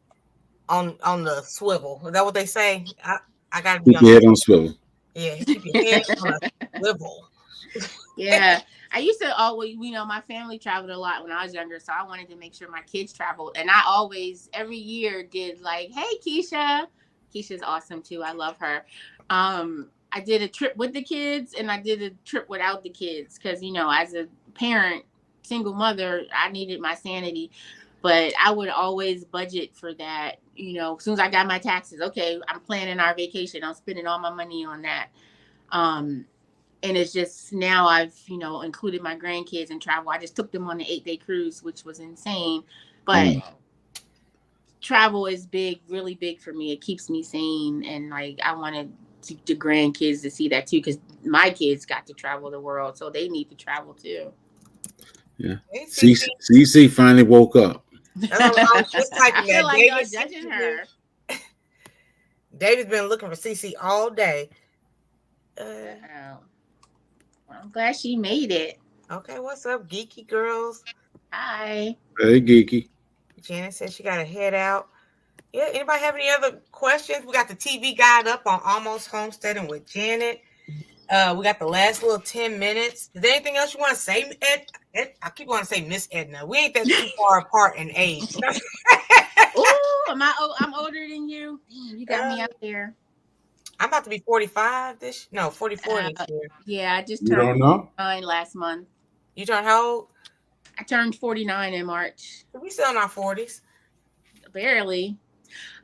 on the swivel. Is that what they say? I got to be Keep on. your head on swivel. Yeah, keep your head on a swivel. Yeah, I used to always, my family traveled a lot when I was younger, so I wanted to make sure my kids traveled, and I always every year did like, hey, Keisha. Keisha's awesome too. I love her. I did a trip with the kids, and I did a trip without the kids because as a parent, single mother, I needed my sanity. But I would always budget for that. As soon as I got my taxes, okay, I'm planning our vacation. I'm spending all my money on that. And it's just now I've, included my grandkids in travel. I just took them on an 8-day cruise, which was insane. But travel is big, really big for me. It keeps me sane. And like, I wanted the grandkids to see that too, because my kids got to travel the world. So they need to travel too. Yeah. CC finally woke up. I was just typing I feel that. like y'all judging her. David's been looking for CC all day. Well, I'm glad she made it. Okay, what's up, geeky girls? Hi. Hey, Geeky. Janet said she got to head out. Yeah, anybody have any other questions? We got the TV guide up on Almost Homesteading with Janet. We got the last little 10 minutes. Is there anything else you want to say, Ed? I keep wanting to say Miss Edna. We ain't that too far apart in age. Ooh, I'm older than you. Damn, you got me out there. I'm about to be 45 44 this year. Yeah, I just You turned don't know? 49 last month. You turned how old? I turned 49 in March. We still in our 40s. Barely.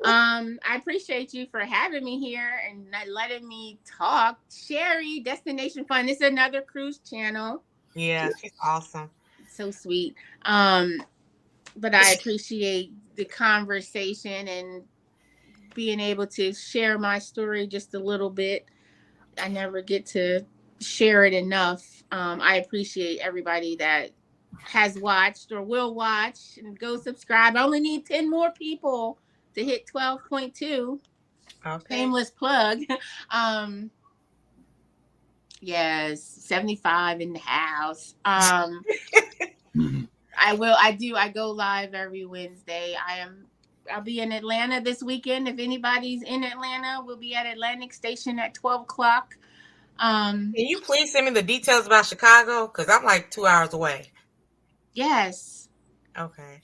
I appreciate you for having me here and letting me talk. Sherry, Destination Fun. This is another cruise channel. Yeah, she's awesome. So sweet. But I appreciate the conversation and being able to share my story just a little bit. I never get to share it enough. I appreciate everybody that has watched or will watch, and go subscribe. I only need 10 more people to hit 12.2. Okay. Shameless plug. Yes, 75 in the house. I go live every Wednesday. I'll be in Atlanta this weekend. If anybody's in Atlanta, we'll be at Atlantic Station at 12 o'clock. Can you please send me the details about Chicago? Because I'm like 2 hours away. Yes. Okay.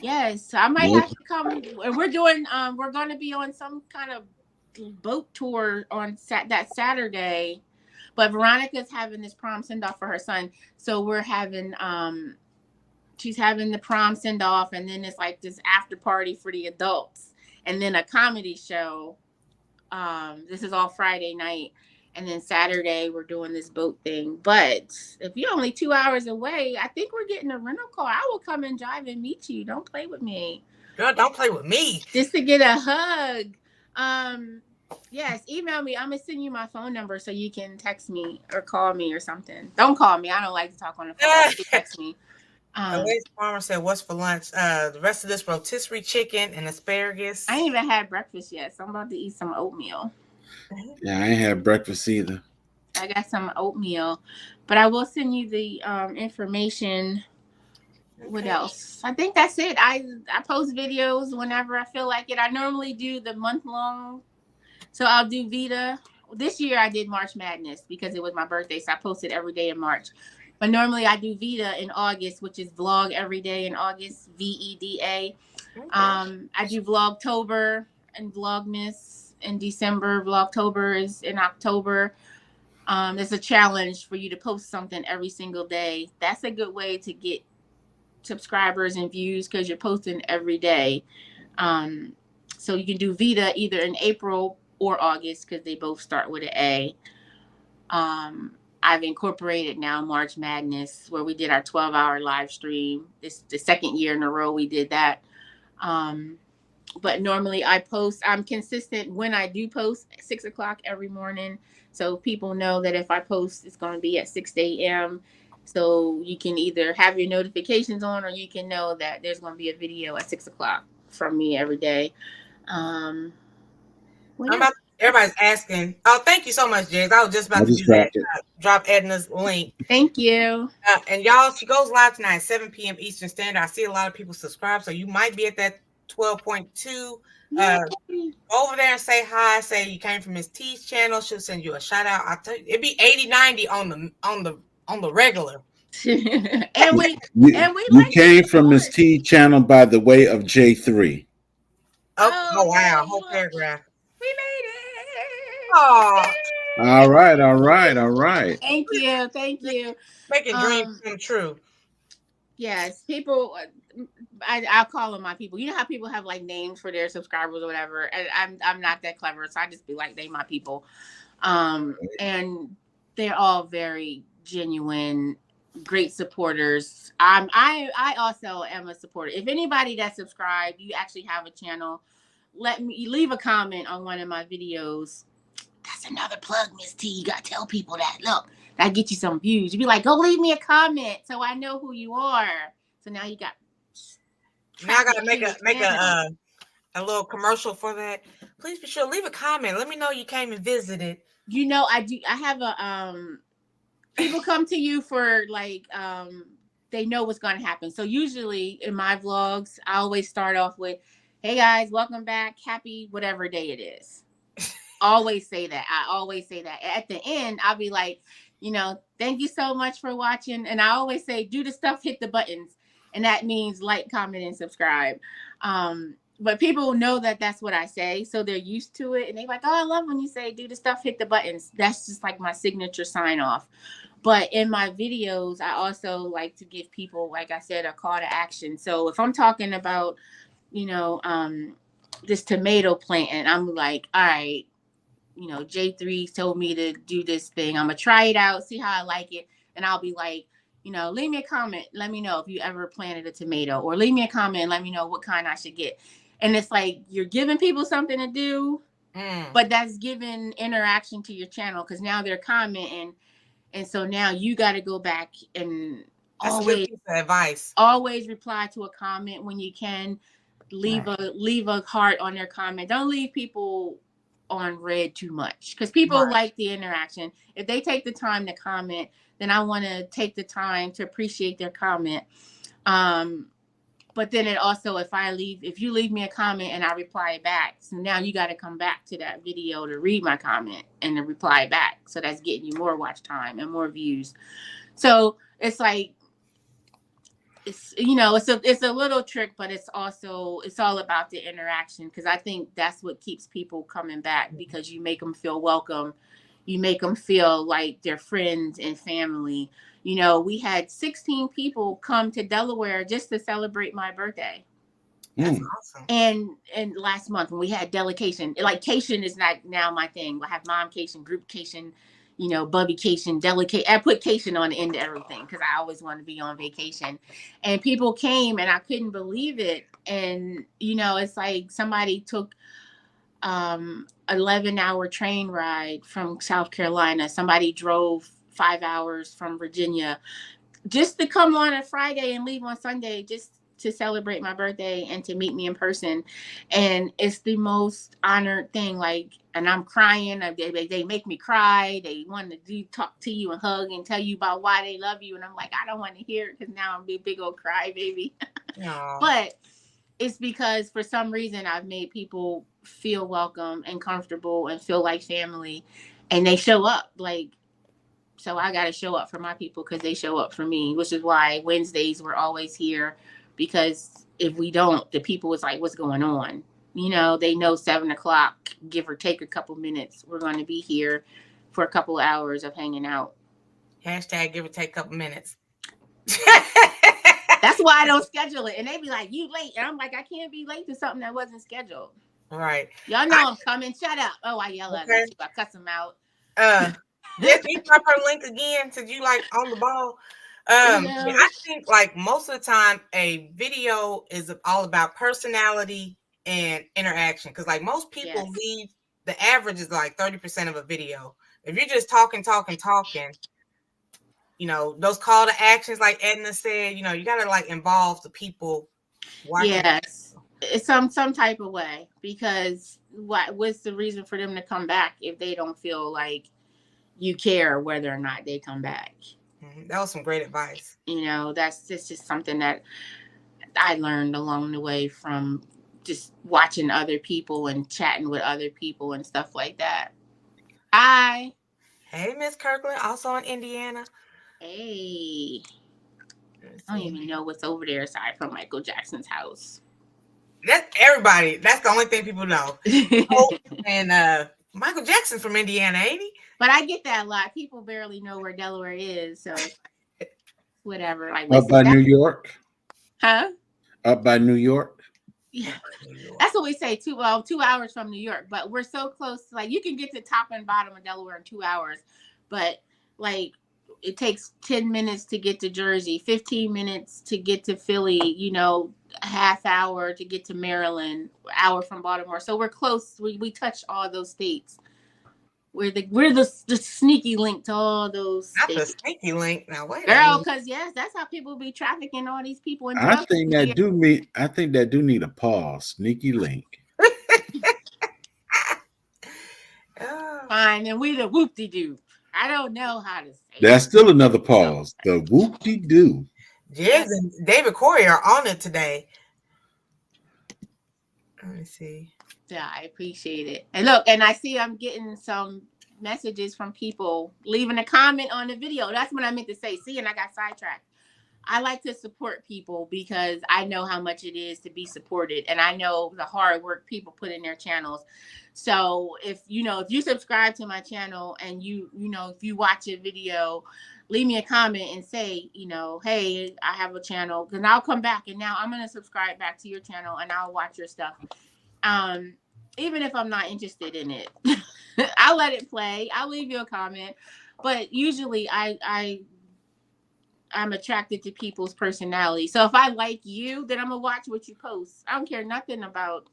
Yes, I might have to come. We're going to be on some kind of boat tour on that Saturday. But Veronica's having this prom send off for her son. So we're having she's having the prom send off, and then it's like this after party for the adults, and then a comedy show. This is all Friday night, and then Saturday we're doing this boat thing. But if you're only 2 hours away, I think we're getting a rental car. I will come and drive and meet you. Don't play with me. Girl, don't play with me. Just to get a hug. Yes, email me. I'm gonna send you my phone number so you can text me or call me or something. Don't call me. I don't like to talk on the phone. You text me. Elise Farmer said, "What's for lunch? The rest of this rotisserie chicken and asparagus." I ain't even had breakfast yet, so I'm about to eat some oatmeal. Yeah, I ain't had breakfast either. I got some oatmeal, but I will send you the information. Okay. What else? I think that's it. I post videos whenever I feel like it. I normally do the month long. So I'll do Vita. This year I did March Madness because it was my birthday, so I posted every day in March. But normally I do Vita in August, which is vlog every day in August, VEDA. Okay. I do Vlogtober and Vlogmas in December. Vlogtober is in October. There's a challenge for you to post something every single day. That's a good way to get subscribers and views because you're posting every day. So you can do Vita either in April or August because they both start with an A. I've incorporated now March Madness where we did our 12-hour live stream. This is the second year in a row we did that. But normally I post, I'm consistent when I do post at 6 o'clock every morning. So people know that if I post, it's going to be at 6 a.m. So you can either have your notifications on or you can know that there's going to be a video at 6 o'clock from me every day. What else? Everybody's asking. Oh, thank you so much, James. I was just about I to just do that. dropped it. Drop Edna's link. Thank you. And y'all, she goes live tonight at 7 p.m. Eastern Standard. I see a lot of people subscribe, so you might be at that 12.2. Over there and say hi. Say you came from Miss T's channel. She'll send you a shout out. I'll tell you, it'd be 80-90 on the regular. and we You came from Miss T channel by the way of J3. Oh wow, whole paragraph. We made it. Oh, all right. Thank you. Making dreams come true. Yes, people. I'll call them my people. You know how people have like names for their subscribers or whatever. And I'm not that clever, so I just be like, they my people. And they're all very genuine, great supporters. I also am a supporter. If anybody that subscribed, you actually have a channel, let me leave a comment on one of my videos. That's another plug, Miss T. You gotta tell people that. Look, that get you some views. You be like, go leave me a comment so I know who you are. So now you got. Now I gotta make a little commercial for that. Please be sure leave a comment. Let me know you came and visited. You know, I do. I have a people come to you for like they know what's going to happen. So usually in my vlogs, I always start off with, "Hey guys, welcome back. Happy whatever day it is." Always say that. I always say that. At the end, I'll be like, thank you so much for watching. And I always say, do the stuff, hit the buttons. And that means like, comment, and subscribe. But people know that that's what I say. So they're used to it. And they're like, oh, I love when you say, do the stuff, hit the buttons. That's just like my signature sign off. But in my videos, I also like to give people, like I said, a call to action. So if I'm talking about, this tomato plant, and I'm like, all right, J3 told me to do this thing. I'm going to try it out, see how I like it. And I'll be like, leave me a comment. Let me know if you ever planted a tomato, or leave me a comment. Let me know what kind I should get. And it's like, you're giving people something to do, but that's giving interaction to your channel, because now they're commenting. And so now you got to go back and always reply to a comment when you can. Leave a heart on their comment. Don't leave people on red too much, because people like the interaction. If they take the time to comment, then I want to take the time to appreciate their comment. But then it also, if you leave me a comment and I reply back, so now you got to come back to that video to read my comment and to reply back. So that's getting you more watch time and more views. So it's like, it's a little trick, but it's all about the interaction, because I think that's what keeps people coming back, because you make them feel welcome. You make them feel like they're friends and family. We had 16 people come to Delaware just to celebrate my birthday. That's awesome. And last month when we had delegation, like Cation is not now my thing. I have momcation, groupcation, bubbycation, delegate. I put cation on the end of everything because I always want to be on vacation. And people came and I couldn't believe it. And, it's like somebody took 11-hour train ride from South Carolina. Somebody drove 5 hours from Virginia just to come on a Friday and leave on Sunday, just to celebrate my birthday and to meet me in person. And it's the most honored thing. And I'm crying. They make me cry. They want to talk to you and hug and tell you about why they love you. And I'm like, I don't want to hear it, because now I'm a big old crybaby. But it's because for some reason I've made people feel welcome and comfortable and feel like family, and they show up. So I got to show up for my people because they show up for me, which is why Wednesdays we're always here. Because if we don't, the people was like, what's going on? They know 7:00, give or take a couple minutes, we're going to be here for a couple of hours of hanging out. Hashtag give or take a couple minutes. That's why I don't schedule it. And they be like, you late. And I'm like, I can't be late to something that wasn't scheduled. Right. Y'all know I'm coming. Shut up. Oh, I yell at them. I cuss them out. Yes, you drop her link again since you on the ball. I think most of the time a video is all about personality and interaction, because most people leave, the average is 30% of a video. If you're just talking, those call to actions, like Edna said, you gotta involve the people watching. Yes. some type of way, because what's the reason for them to come back if they don't feel like you care whether or not they come back? That was some great advice. You know, that's just something that I learned along the way from just watching other people and chatting with other people and stuff like that. Hey, Miss Kirkland, also in Indiana. Hey. I don't even know what's over there aside from Michael Jackson's house. That's everybody. That's the only thing people know. And Michael Jackson from Indiana, ain't he? But I get that a lot. People barely know where Delaware is, so whatever. Like, up by New York? Huh? Up by New York? Yeah. That's what we say, 2 hours from New York. But we're so close. Like, you can get to top and bottom of Delaware in 2 hours. But, like, it takes 10 minutes to get to Jersey, 15 minutes to get to Philly, you know, a half hour to get to Maryland, hour from Baltimore. So we're close. We touch all those states. We're the sneaky link to all those states. Not the sneaky link. Now wait, girl, because yes, that's how people be trafficking all these people in drugs. I think that do need a pause. Sneaky link. Fine, and we the whoop-de-doo. I don't know how to say That's still another pause. The whoop-de-doo. Jez and David Corey are on it today. Let me see. Yeah, I appreciate it. And look, and I see I'm getting some messages from people leaving a comment on the video. That's what I meant to say. See, and I got sidetracked. I like to support people because I know how much it is to be supported, and I know the hard work people put in their channels. So if you subscribe to my channel and if you watch a video, leave me a comment and say, hey, I have a channel, then I'll come back and now I'm going to subscribe back to your channel and I'll watch your stuff. Even if I'm not interested in it, I'll let it play. I'll leave you a comment, but usually I'm attracted to people's personality. So if I like you, then I'm gonna watch what you post. I don't care nothing about,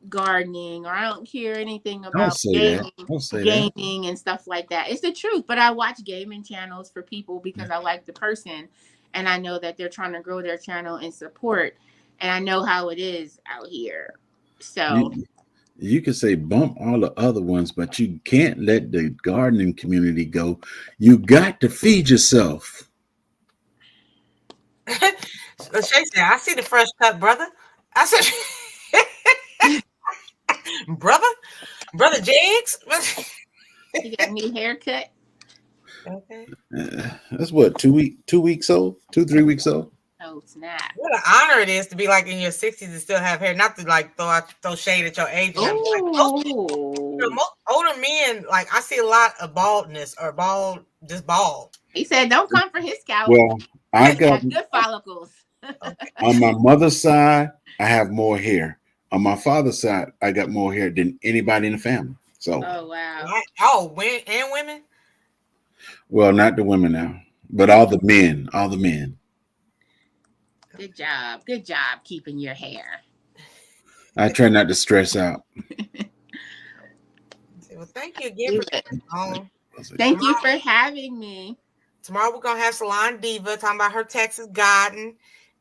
gardening, or I don't care anything about gaming and stuff like that. It's the truth. But I watch gaming channels for people because I like the person and I know that they're trying to grow their channel and support, and I know how it is out here. So you can say bump all the other ones, but you can't let the gardening community go. You got to feed yourself. Shay said, I see the fresh cut, brother. I said, brother Jigs. You got a new haircut. Okay. That's what, 2 weeks old, 3 weeks old. Oh snap! What an honor it is to be like in your 60s and still have hair. Not to like throw shade at your age. Like, most older men, like I see a lot of baldness or bald. He said, "Don't come for his scalp." Well, I got good follicles. On my mother's side, I have more hair. On my father's side, I got more hair than anybody in the family. So, oh wow! Oh, and women. Well, not the women now, but all the men. Good job keeping your hair. I try not to stress out. Well, thank you again Thank you for having me. Tomorrow we're gonna have Salon Diva talking about her Texas garden.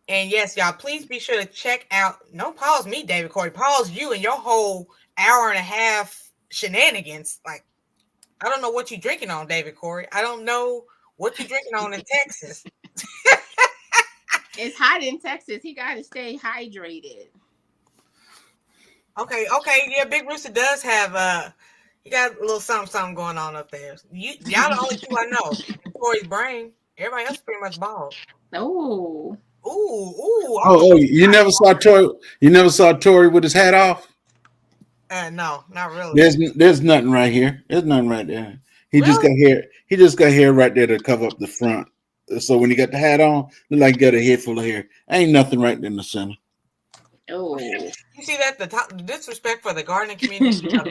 And yes, y'all, please be sure to check out. No, pause me, David Corey. Pause you and your whole hour and a half shenanigans. Like, I don't know what you're drinking on, David Corey. I don't know what you're drinking on in Texas. It's hot in Texas. He got to stay hydrated. Okay. Yeah, Big Rooster does have he got a little something going on up there. Y'all the only two I know. Corey's brain. Everybody else is pretty much bald. Oh. Oh, you never saw Tori. You never saw Tori with his hat off? No, not really. There's nothing right here. There's nothing right there. He just got hair. He just got hair right there to cover up the front. So when he got the hat on, look like he got a head full of hair. Ain't nothing right in the center. Oh, you see that? The disrespect for the gardening community. Y'all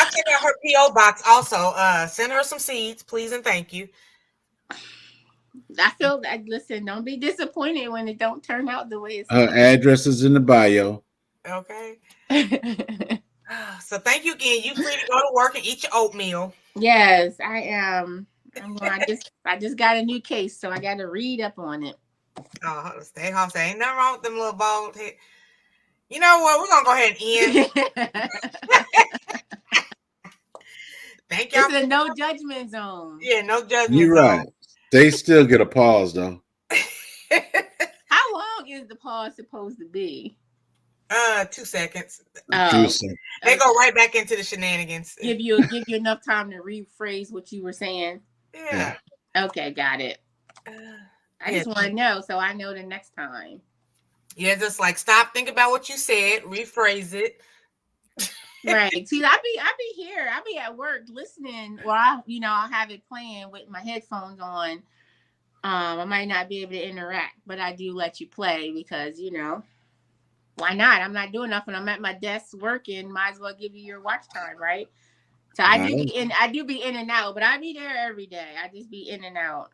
check out her P.O. box. Also, send her some seeds, please and thank you. I feel that. Listen, don't be disappointed when it don't turn out the way it's. Her address is in the bio. Okay. So thank you again. You free to go to work and eat your oatmeal. Yes, I am. I just got a new case, so I got to read up on it. Oh, stay home. Say ain't nothing wrong with them little bald head. You know what? We're gonna go ahead and end. Thank y'all. It's a no judgment zone. Yeah, no judgment You're right. They still get a pause though. How long is the pause supposed to be? 2 seconds. Oh, They go right back into the shenanigans. Give you enough time to rephrase what you were saying. Yeah. Okay, got it. I just want to know so I know the next time. Yeah, just like stop, think about what you said, rephrase it. Right. See, I be here. I be at work listening, or I'll have it playing with my headphones on. I might not be able to interact, but I do let you play because why not? I'm not doing nothing. I'm at my desk working. Might as well give you your watch time, right? So I do be in and out, but I be there every day. I just be in and out.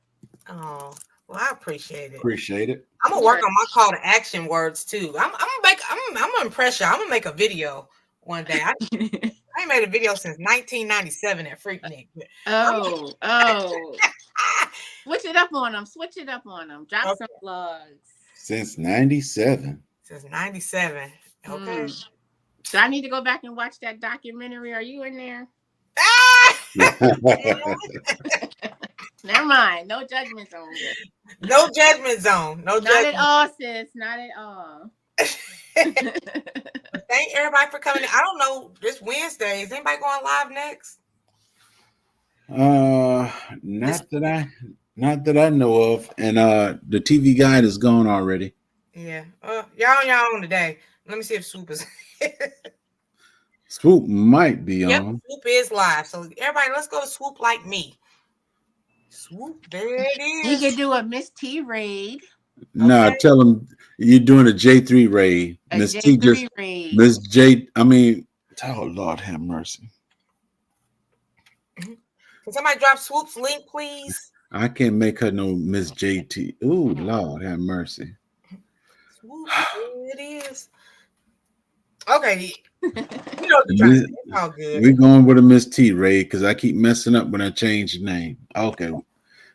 Oh, well, I appreciate it. Appreciate it. I'm gonna work on my call to action words too. I'm gonna impress you. I'm gonna make a video one day. I ain't made a video since 1997 at Freaknik. Oh. Switch it up on them. Drop some plugs. Since 97. Since 97. Okay. So I need to go back and watch that documentary. Are you in there? Never mind. No judgment zone. No judgment zone. Not at all, sis. Not at all. Thank everybody for coming. I don't know. This Wednesday. Is anybody going live next? Not that I know of. And the TV guide is gone already. Yeah. Y'all on today. Let me see if Swoop is. Swoop might be on. Swoop is live. So everybody, let's go to Swoop like me. Swoop, there it is. You can do a Miss T raid. No, tell them you're doing a J3 raid. Miss T just raid. Miss J. I mean, oh Lord have mercy. Can somebody drop Swoop's link, please? I can't make her no Miss JT. Ooh, Lord have mercy. Swoop, there it is. Okay. It's all good. We're going with a Miss T raid because I keep messing up when I change the name. Okay.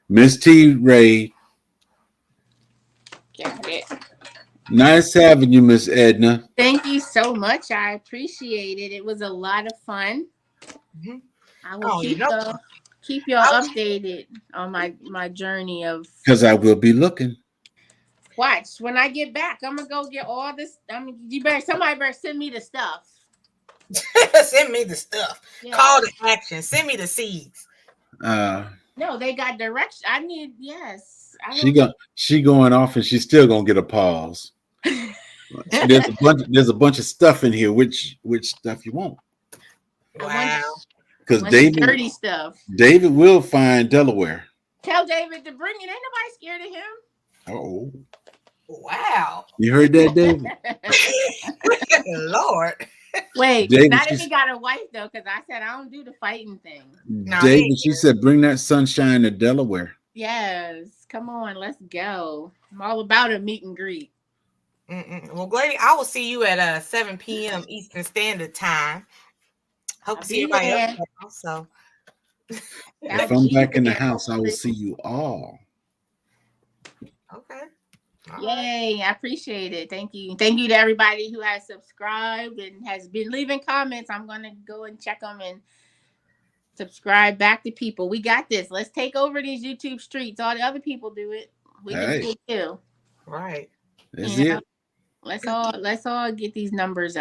Miss T raid. Got it. Nice having you, Miss Edna. Thank you so much. I appreciate it. It was a lot of fun. Mm-hmm. I will keep y'all updated on my journey of. Because I will be looking. Watch when I get back. I'm gonna go get all this. Somebody better send me the stuff. Send me the stuff. Yeah. Call to action. Send me the seeds. No, they got direction. I need She going off and she's still gonna get a pause. There's a bunch of stuff in here. Which stuff you want? Wow. Because dirty stuff. David will find Delaware. Tell David to bring it. Ain't nobody scared of him. Oh. Wow. You heard that, David? Lord. Wait, David, not if he got a wife though, because I said I don't do the fighting thing. David, she said, bring that sunshine to Delaware. Yes, come on, let's go. I'm all about a meet and greet. Well, Glady, I will see you at 7 p.m. Eastern Standard Time. Hope to see everybody else also. If I'm back in the house, I will see you all. Okay. Yay, I appreciate it. Thank you. Thank you to everybody who has subscribed and has been leaving comments. I'm going to go and check them and subscribe back to people. We got this. Let's take over these YouTube streets. All the other people do it. We can do it too. Right. That's it. Let's all get these numbers up.